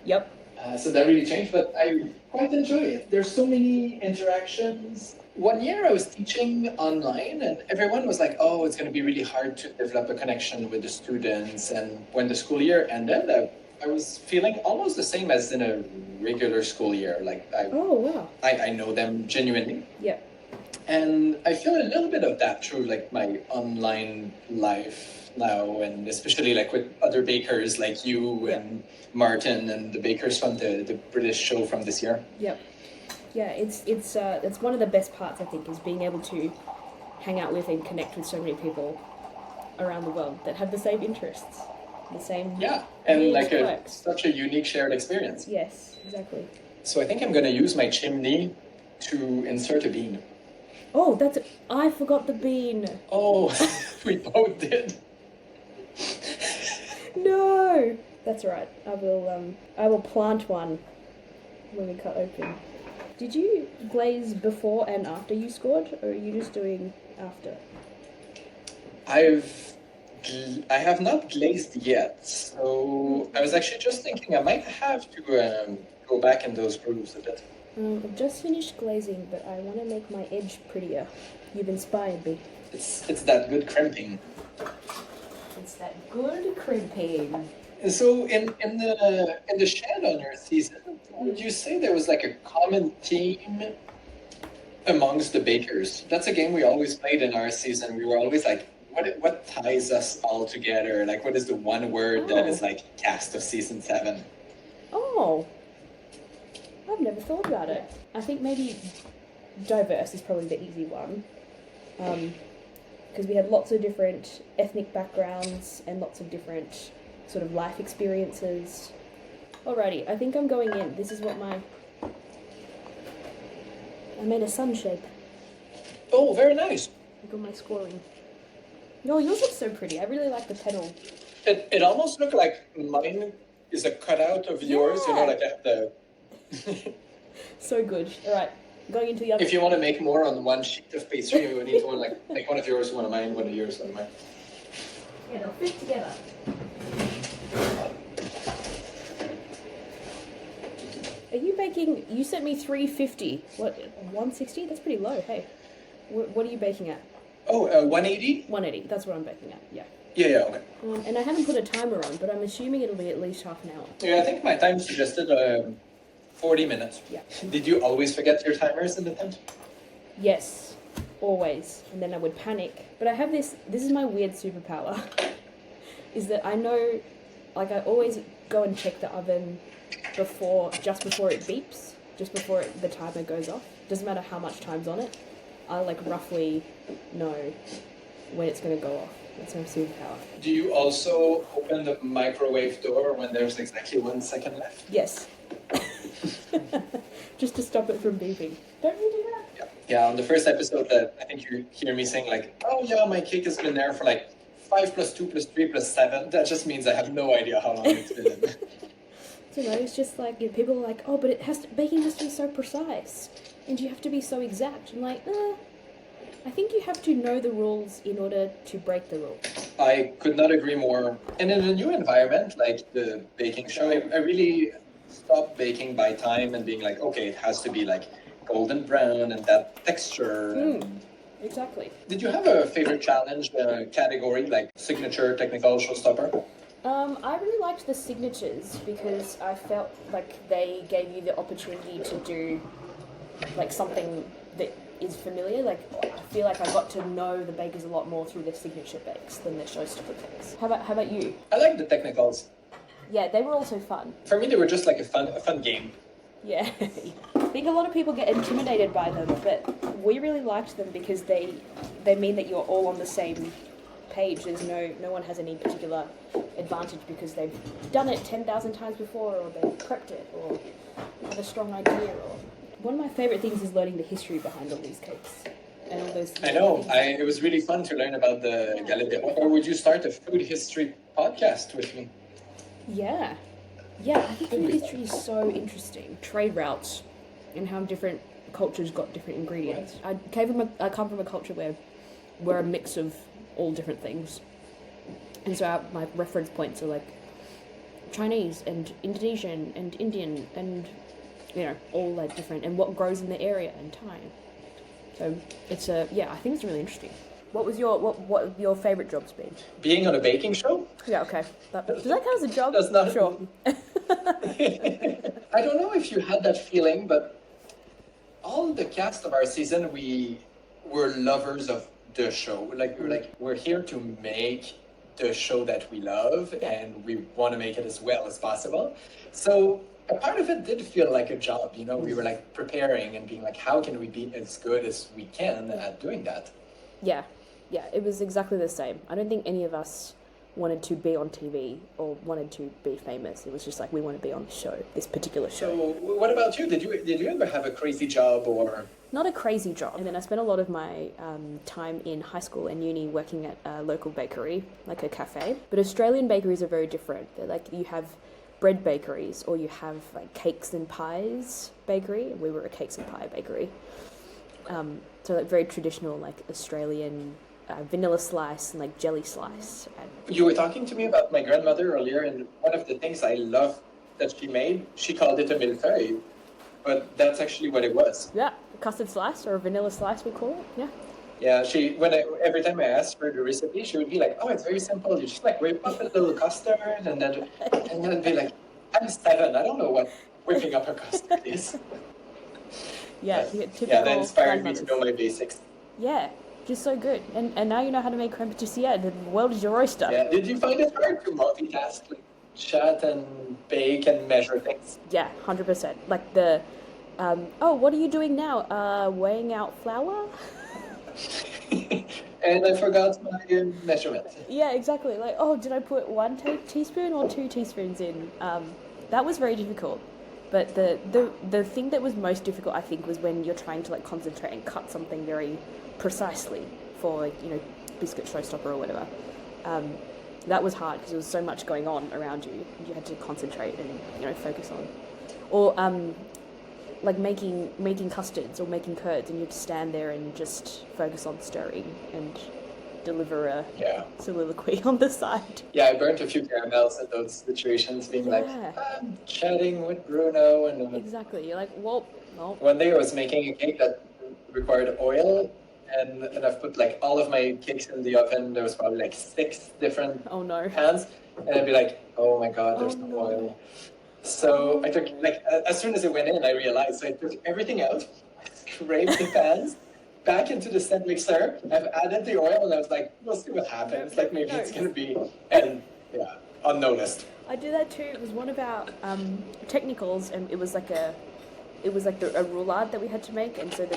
Yep. So that really changed, but I quite enjoy it. There's so many interactions. One year I was teaching online, and everyone was like, oh, it's going to be really hard to develop a connection with the students. And when the school year ended, I was feeling almost the same as in a regular school year. Like Oh wow. I know them genuinely. Yep. And I feel a little bit of that through like my online life now, and especially like with other bakers like you and Martin and the bakers from the British show from this year. Yep. Yeah, it's one of the best parts, I think, is being able to hang out with and connect with so many people around the world that have the same interests, the same Yeah, and weird like quirks. such a unique shared experience. Yes, exactly. So I think I'm gonna use my chimney to insert a bean. Oh, I forgot the bean. Oh, we both did. No, that's right. I will plant one when we cut open. Did you glaze before and after you scored, or are you just doing after? I have not glazed yet, so I was actually just thinking I might have to go back in those grooves a bit. I've just finished glazing, but I want to make my edge prettier. You've inspired me. It's that good crimping. It's that good crimping. So in the shed on your season, would you say there was like a common theme amongst the bakers? That's a game we always played in our season. We were always like, what ties us all together? Like, what is the one word that is like cast of season 7? Oh, I've never thought about it. I think maybe diverse is probably the easy one. Because we had lots of different ethnic backgrounds and lots of different sort of life experiences. Alrighty, I think I'm going in. This is what I made a sun shape. Oh, very nice. Look at my scoring. No, yours looks so pretty. I really like the petal. It almost looked like mine is a cutout of yours, you know, like the... So good. Alright, going into the other... If you want to make more on one sheet of pastry, you need one like one of yours, one of mine, one of yours, one of mine. Yeah, they'll fit together. Are you baking... You sent me 350. What, 160? That's pretty low, hey. What are you baking at? Oh, 180? 180, that's what I'm baking at, yeah. Yeah, okay. And I haven't put a timer on, but I'm assuming it'll be at least half an hour. Yeah, I think my time suggested 40 minutes. Yeah. Did you always forget your timers in the tent? Yes, always. And then I would panic. But I have this is my weird superpower, is that I know, like I always go and check the oven just before it beeps, just before the timer goes off. Doesn't matter how much time's on it. I like roughly know when it's going to go off. That's my superpower. Do you also open the microwave door when there's exactly 1 second left? Yes. Just to stop it from beeping. Don't you do that? Yeah, on the first episode, I think you hear me saying like, oh yeah, my cake has been there for like 5 plus 2 plus 3 plus 7. That just means I have no idea how long it's been in. So, it's just like, people are like, oh, but baking has to be so precise. And you have to be so exact. I'm like, I think you have to know the rules in order to break the rules. I could not agree more. And in a new environment, like the baking show, I really stopped baking by time and being like, okay, it has to be like golden brown and that texture. Exactly. Did you have a favorite challenge category, like signature, technical, showstopper? I really liked the signatures because I felt like they gave you the opportunity to do like something that is familiar. Like I feel like I got to know the bakers a lot more through their signature bakes than their showstopper bakes. How about you? I like the technicals. Yeah, they were also fun. For me, they were just like a fun game. Yeah. I think a lot of people get intimidated by them, but we really liked them because they mean that you're all on the same page. There's no one has any particular advantage because they've done it 10,000 times before, or they've prepped it, or have a strong idea. Or one of my favorite things is learning the history behind all these cakes and all those. I know. It was really fun to learn about the Galette. Or would you start a food history podcast with me? Yeah. I think food history is so interesting. Trade routes and how different cultures got different ingredients. I come from a culture where we're a mix of all different things. And so my reference points are like Chinese and Indonesian and Indian and, all like different, and what grows in the area and time. So it's I think it's really interesting. What was your favorite job's been? Being on a baking show? Yeah, okay. Does that count as a job? Does not. Sure. I don't know if you had that feeling, but all the cast of our season, we were lovers of the show. Like we're here to make the show that we love, and we want to make it as well as possible. So a part of it did feel like a job. We were like preparing and being like, how can we be as good as we can at doing that? Yeah. Yeah, it was exactly the same. I don't think any of us wanted to be on TV or wanted to be famous. It was just like we want to be on the show, this particular show. So, what about you? Did you ever have a crazy job or? Not a crazy job. And then I spent a lot of my time in high school and uni working at a local bakery, like a cafe. But Australian bakeries are very different. They're like you have bread bakeries or you have like cakes and pies bakery. We were a cakes and pie bakery. So like very traditional like Australian vanilla slice and like jelly slice. You were talking to me about my grandmother earlier, and one of the things I love that she made, she called it a millefeuille, but that's actually what it was. Yeah, custard slice or a vanilla slice we call it. Yeah. Yeah, every time I asked her the recipe, she would be like, "Oh, it's very simple. You just like whip up a little custard, and then I'd be like, I'm 7. I don't know what whipping up a custard is." Yeah, yeah, that inspired me to know my basics. Yeah, just so good. And now you know how to make creme patissiere. The world is your oyster. Yeah. Did you find it hard to multitask, like chat and bake and measure things? Yeah, 100%. Like the, what are you doing now? Weighing out flour? And I forgot my measurement. Yeah, exactly. Like, oh, did I put 1 teaspoon or 2 teaspoons in? That was very difficult. But the thing that was most difficult, I think, was when you're trying to like concentrate and cut something very precisely for like, biscuit showstopper or whatever. That was hard because there was so much going on around you. You had to concentrate and focus on. Or like making custards or making curds, and you'd stand there and just focus on stirring and deliver a soliloquy on the side. Yeah, I burnt a few caramels in those situations, being like, I'm chatting with Bruno. And exactly. You're like, well. One day I was making a cake that required oil, and I've put like all of my cakes in the oven. There was probably like 6 different pans, and I'd be like, oh my god, there's no oil. So I took, like, as soon as it went in, I realized, so I took everything out, scraped the pans, back into the stand mixer. I've added the oil, and I was like, we'll see what happens. Like, maybe it's going to be, and yeah, unnoticed. I do that too. It was one of our technicals, and it was like a roulade that we had to make, and so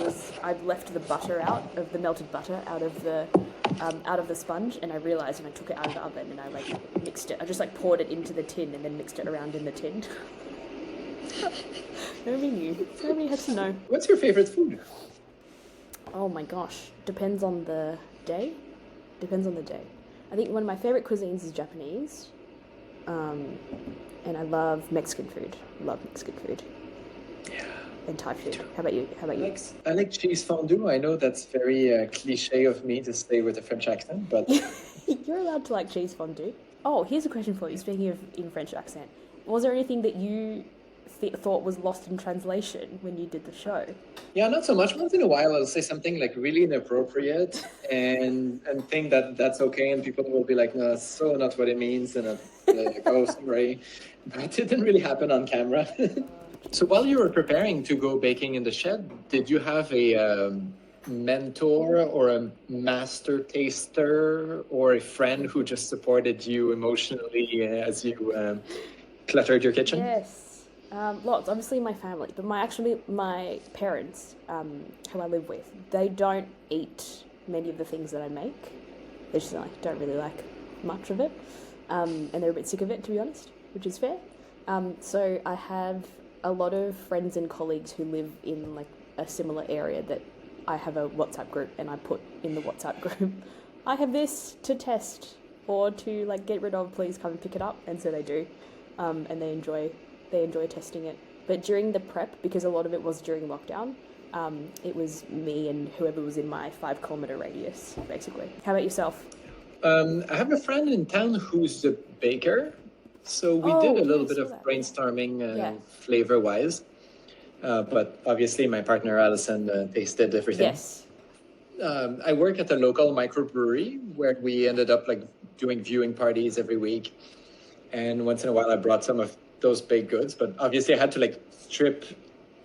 I'd left the butter out of the melted butter out of the sponge, and I realized when I took it out of the oven and I like mixed it. I just like poured it into the tin and then mixed it around in the tin. Nobody knew. Nobody had to know. What's your favorite food? Oh my gosh, depends on the day. I think one of my favorite cuisines is Japanese, and I love Mexican food. Yeah. And Thai food. How about you? I like cheese fondue. I know that's very cliche of me to stay with a French accent, but you're allowed to like cheese fondue. Oh, here's a question for you. Speaking of in French accent, was there anything that you thought was lost in translation when you did the show? Yeah, not so much. Once in a while, I'll say something like really inappropriate and think that that's okay, and people will be like, "No, that's so not what it means," and I'm like, "Oh, sorry," but it didn't really happen on camera. So while you were preparing to go baking in the shed, did you have a mentor or a master taster or a friend who just supported you emotionally as you cluttered your kitchen? Yes, lots. Obviously my family, but my parents, who I live with, they don't eat many of the things that I make. They just don't really like much of it, and they're a bit sick of it, to be honest, which is fair. So I have a lot of friends and colleagues who live in like a similar area that I have a WhatsApp group, and I put in the WhatsApp group, I have this to test or to like get rid of, please come and pick it up. And so they do, and they enjoy testing it. But during the prep, because a lot of it was during lockdown, it was me and whoever was in my 5-kilometer radius, basically. How about yourself? I have a friend in town who's a baker. So we did a little bit of brainstorming flavor-wise, but obviously my partner Alison tasted everything. Yes. I work at a local microbrewery where we ended up like doing viewing parties every week, and once in a while I brought some of those baked goods. But obviously I had to like strip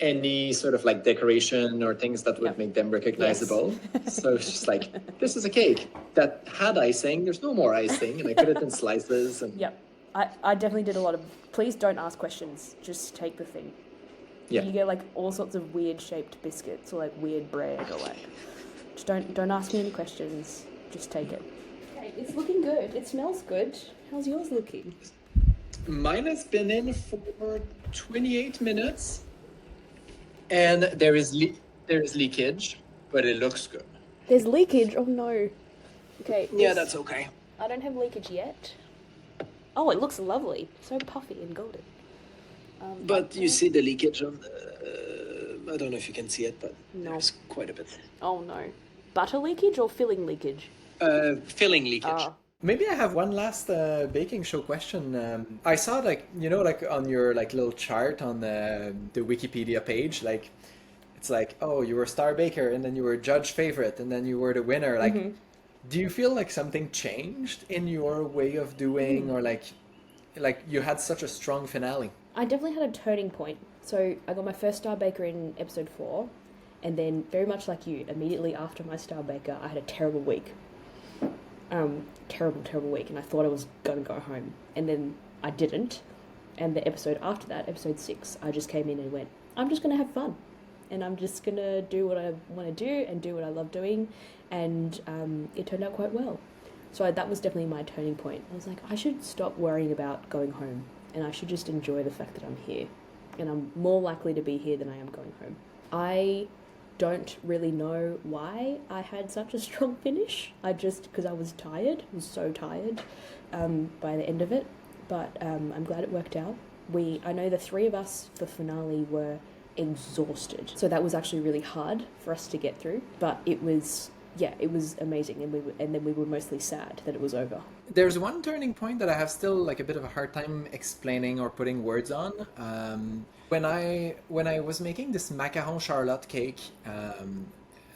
any sort of like decoration or things that would make them recognizable. Yes. So it's just like, this is a cake that had icing. There's no more icing, and I put it in slices. And yep. I definitely did a lot of, please don't ask questions, just take the thing. Yeah. You get like all sorts of weird shaped biscuits or like weird bread or like, just don't ask me any questions. just take it. Okay, it's looking good. It smells good. How's yours looking? Mine has been in for 28 minutes, and there is leakage, but it looks good. There's leakage. Oh no. Okay. Yeah, that's okay. I don't have leakage yet. Oh, it looks lovely. So puffy and golden. But you see the leakage on the... I don't know if you can see it, but No. there's quite a bit. Oh no. Butter leakage or filling leakage? Filling leakage. Maybe I have one last baking show question. I saw like on your like little chart on the Wikipedia page, like it's like, oh, you were star baker and then you were judge favorite and then you were the winner. Like, do you feel like something changed in your way of doing, or like you had such a strong finale? I definitely had a turning point. So I got my first Star Baker in episode 4, and then very much like you, immediately after my Star Baker, I had a terrible week. Terrible week, and I thought I was going to go home. And then I didn't. And the episode after that, episode 6, I just came in and went, I'm just going to have fun. And I'm just going to do what I want to do and do what I love doing. And it turned out quite well. So that was definitely my turning point. I was like, I should stop worrying about going home. And I should just enjoy the fact that I'm here. And I'm more likely to be here than I am going home. I don't really know why I had such a strong finish. Because I was tired. I was so tired by the end of it. But I'm glad it worked out. I know the 3 of us for finale were exhausted. So that was actually really hard for us to get through. But it was amazing, and then we were mostly sad that it was over. There's one turning point that I have still like a bit of a hard time explaining or putting words on. When I was making this macaron charlotte cake,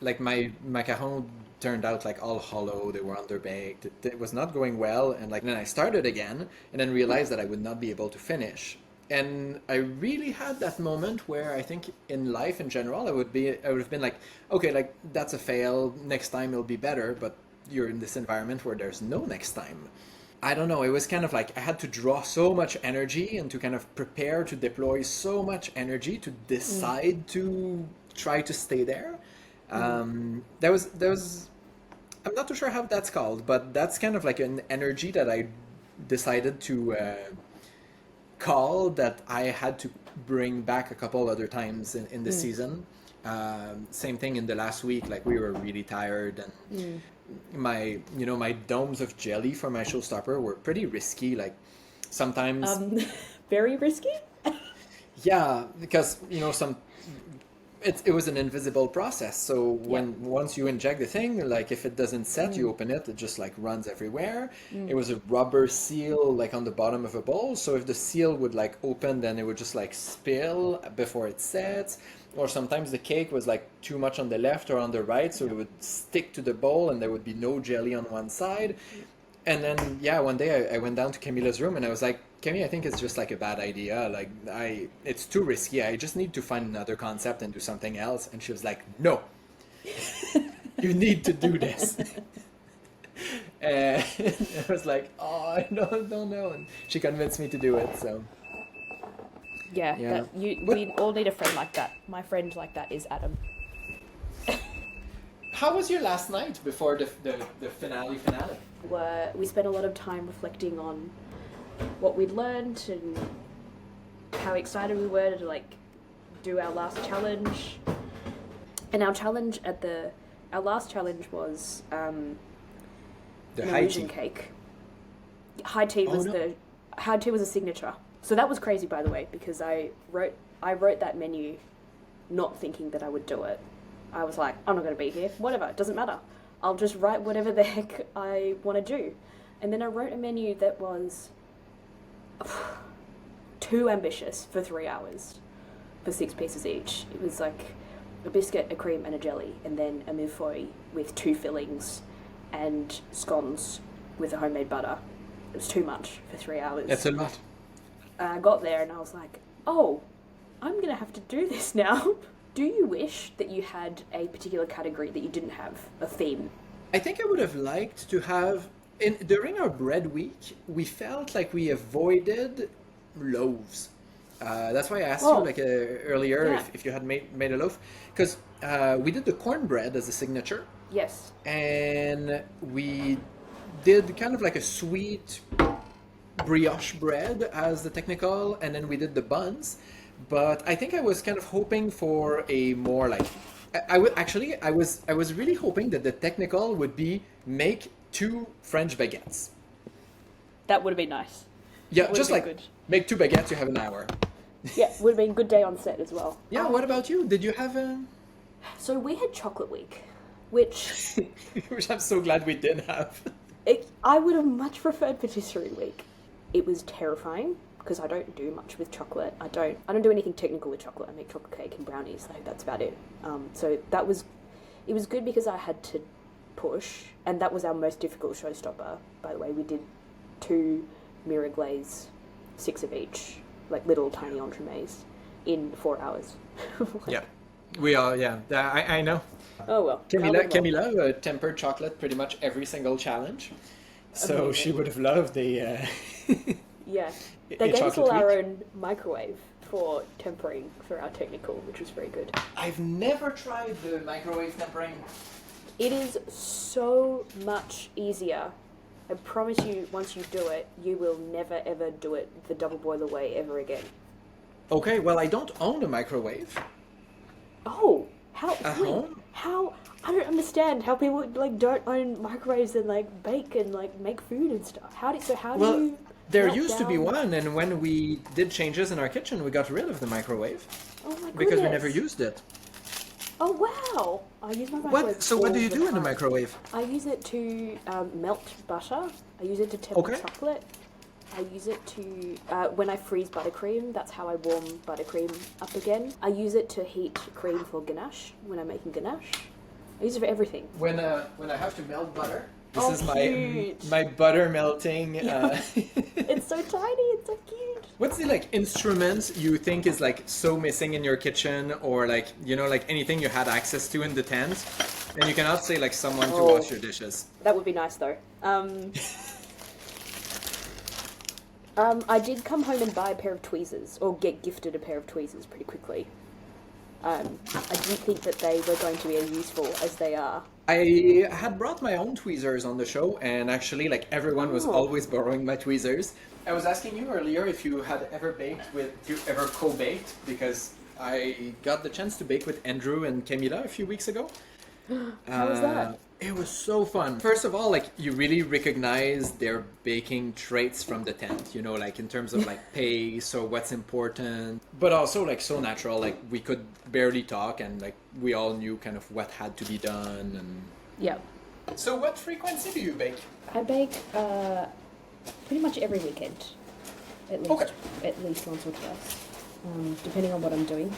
like my macaron turned out like all hollow, they were underbaked, it was not going well, and like then I started again and then realized that I would not be able to finish. And I really had that moment where I think in life in general I would have been like, okay, like that's a fail, next time it'll be better, but you're in this environment where there's no next time. I don't know, it was kind of like I had to draw so much energy and to kind of prepare to deploy so much energy to decide to try to stay there. There was I'm not too sure how that's called, but that's kind of like an energy that I decided to call that I had to bring back a couple other times in the season. Same thing in the last week, like we were really tired, and my domes of jelly for my showstopper were pretty risky, like sometimes Very risky? yeah, because it was an invisible process. So once you inject the thing, like if it doesn't set, you open it, it just like runs everywhere. It was a rubber seal like on the bottom of a bowl. So if the seal would like open, then it would just like spill before it sets. Or sometimes the cake was like too much on the left or on the right, so it would stick to the bowl and there would be no jelly on one side. And then one day I went down to Camilla's room and I was like, Camille, I think it's just like a bad idea. Like it's too risky. I just need to find another concept and do something else. And she was like, no, you need to do this. And I was like, oh, I don't know. And she convinced me to do it. So Yeah. We all need a friend like that. My friend like that is Adam. how was your last night before the finale? We spent a lot of time reflecting on what we'd learned and how excited we were to like do our last challenge. And our last challenge was The an high illusion tea. cake. High tea was high tea was a signature. So that was crazy, by the way, because I wrote that menu not thinking that I would do it. I was like, I'm not going to be here. Whatever, it doesn't matter. I'll just write whatever the heck I want to do. And then I wrote a menu that was too ambitious for 3 hours, for 6 pieces each. It was like a biscuit, a cream, and a jelly, and then a millefeuille with 2 fillings and scones with a homemade butter. It was too much for 3 hours. It's a lot. I got there and I was like, oh, I'm going to have to do this now. Do you wish that you had a particular category that you didn't have, a theme? I think I would have liked to have, during our bread week, we felt like we avoided loaves. That's why I asked Oh. you like earlier Yeah. if you had made a loaf, because we did the cornbread as a signature, Yes. and we did kind of like a sweet brioche bread as the technical, and then we did the buns. But I think I was kind of hoping for a more like I was really hoping that the technical would be make 2 French baguettes. That would have been nice. Yeah, Would just have like been good. make 2 baguettes, you have an hour. Yeah, would have been a good day on set as well. Yeah, what about you? Did you have a... So we had chocolate week, which Which I'm so glad we did have. I would have much preferred patisserie week. It was terrifying because I don't do much with chocolate. I don't do anything technical with chocolate. I make chocolate cake and brownies. Like that's about it. So it was good because I had to push, and that was our most difficult showstopper. By the way, we did 2 mirror glaze, 6 of each, like little tiny entremets, in 4 hours. Yeah, we are. Yeah, I know. Oh well. Camila tempered chocolate pretty much every single challenge, so Amazing. she would have loved the. Yeah. a They gave us all chocolate our week. own microwave for tempering for our technical, which was very good. I've never tried the microwave tempering. It is so much easier. I promise you, once you do it, you will never ever do it the double boiler way ever again. Okay, well I don't own a microwave. Oh, how? At wait, home? How? I don't understand how people like don't own microwaves and like bake and like make food and stuff. How do Well, you? there melt used to be down- one, and when we did changes in our kitchen, we got rid of the microwave Oh my goodness! because we never used it. Oh wow! I use my microwave. What? So what do all you the do in the time. microwave? I use it to melt butter. I use it to temper Okay. chocolate. I use it to, when I freeze buttercream, that's how I warm buttercream up again. I use it to heat cream for ganache, when I'm making ganache. I use it for everything. When I have to melt butter, this Oh, is cute. my butter melting. It's so tiny, it's so cute. What's the like instrument you think is like so missing in your kitchen, or like like anything you had access to in the tent, and you cannot say like someone to Oh. wash your dishes? That would be nice though. I did come home and buy a pair of tweezers, or get gifted a pair of tweezers pretty quickly. I didn't think that they were going to be as useful as they are. I had brought my own tweezers on the show, and actually, like everyone was Oh. always borrowing my tweezers. I was asking you earlier if you had ever co-baked, because I got the chance to bake with Andrew and Camila a few weeks ago. How was that? It was so fun. First of all, like you really recognize their baking traits from the tent, like in terms of like pace or what's important, but also like so natural. Like we could barely talk, and like we all knew kind of what had to be done. And Yeah. so, what frequency do you bake? I bake pretty much every weekend, at least Okay. at least once or twice, depending on what I'm doing.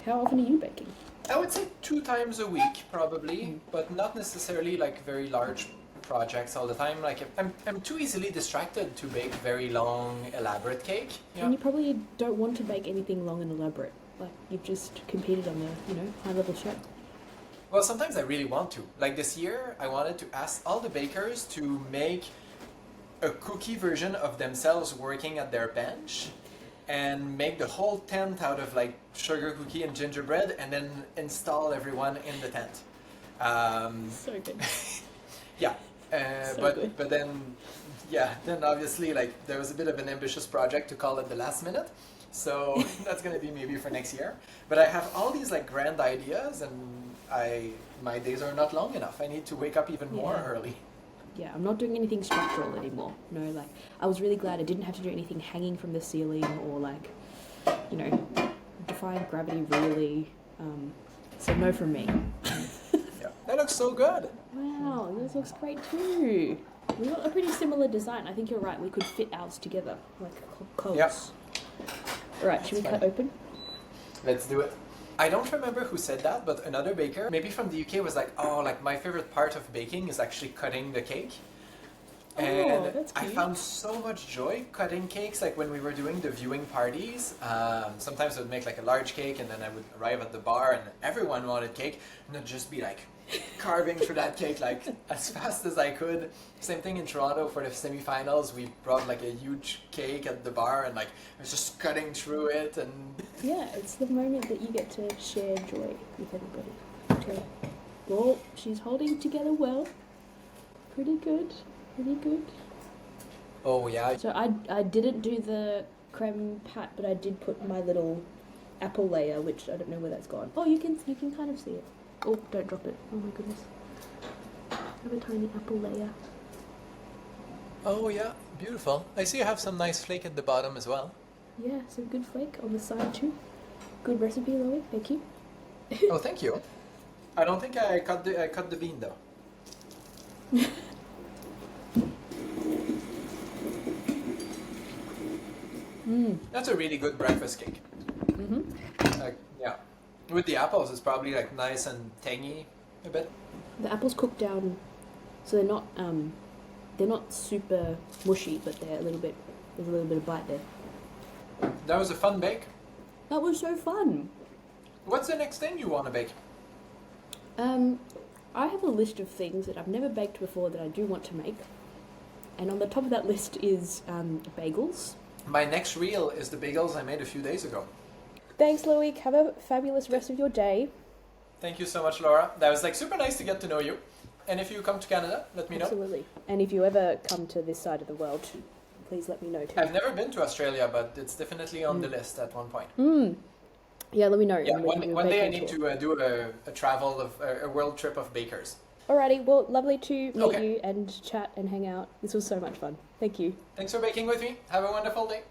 How often are you baking? I would say 2 times a week, probably, but not necessarily like very large projects all the time. Like I'm too easily distracted to bake very long, elaborate cake. And you probably don't want to bake anything long and elaborate. Like you've just competed on the high level show. Well, sometimes I really want to. Like this year, I wanted to ask all the bakers to make a cookie version of themselves working at their bench, and make the whole tent out of like sugar cookie and gingerbread, and then install everyone in the tent. So good. Yeah, So but good. but then then obviously like there was a bit of an ambitious project to call it the last minute, so that's gonna be maybe for next year. But I have all these like grand ideas, and my days are not long enough. I need to wake up even more Yeah. early. Yeah, I'm not doing anything structural anymore. No, like I was really glad I didn't have to do anything hanging from the ceiling or like, defying gravity really. So no from me. Yeah, that looks so good. Wow, yours looks great too. We got a pretty similar design. I think you're right. We could fit ours together like codes. Yeah. All right, should we cut open? Let's do it. I don't remember who said that, but another baker, maybe from the UK, was like, oh, like my favorite part of baking is actually cutting the cake. And that's I cute. found so much joy cutting cakes. Like when we were doing the viewing parties, sometimes I would make like a large cake, and then I would arrive at the bar, and everyone wanted cake, and I'd just be like carving through that cake like as fast as I could. Same thing in Toronto for the semifinals. We brought like a huge cake at the bar, and like I was just cutting through it. And Yeah, it's the moment that you get to share joy with everybody. Okay. Well, she's holding together well. Pretty good. Pretty good. oh yeah, So I didn't do the creme pat, but I did put my little apple layer, which I don't know where that's gone. Oh, you can kind of see it. Oh, don't drop it. Oh my goodness. I have a tiny apple layer. oh yeah, beautiful. I see you have some nice flake at the bottom as well. Yeah, some good flake on the side too. Good recipe, Loie. Thank you. Oh, thank you. I don't think I cut the bean though. That's a really good breakfast cake. Yeah, with the apples, it's probably like nice and tangy a bit. The apples cook down, so they're not super mushy, but they're a little bit. There's a little bit of bite there. That was a fun bake. That was so fun. What's the next thing you want to bake? I have a list of things that I've never baked before that I do want to make, and on the top of that list is bagels. My next reel is the bagels I made a few days ago. Thanks, Loic. Have a fabulous rest of your day. Thank you so much, Laura. That was like super nice to get to know you. And if you come to Canada, let me know. Absolutely. And if you ever come to this side of the world, please let me know too. I've never been to Australia, but it's definitely on the list at one point. Yeah, let me know. Yeah, and we can do a one day I baking need tour. to do a travel of a world trip of bakers. Alrighty, well, lovely to meet Okay. you and chat and hang out. This was so much fun. Thank you. Thanks for baking with me. Have a wonderful day.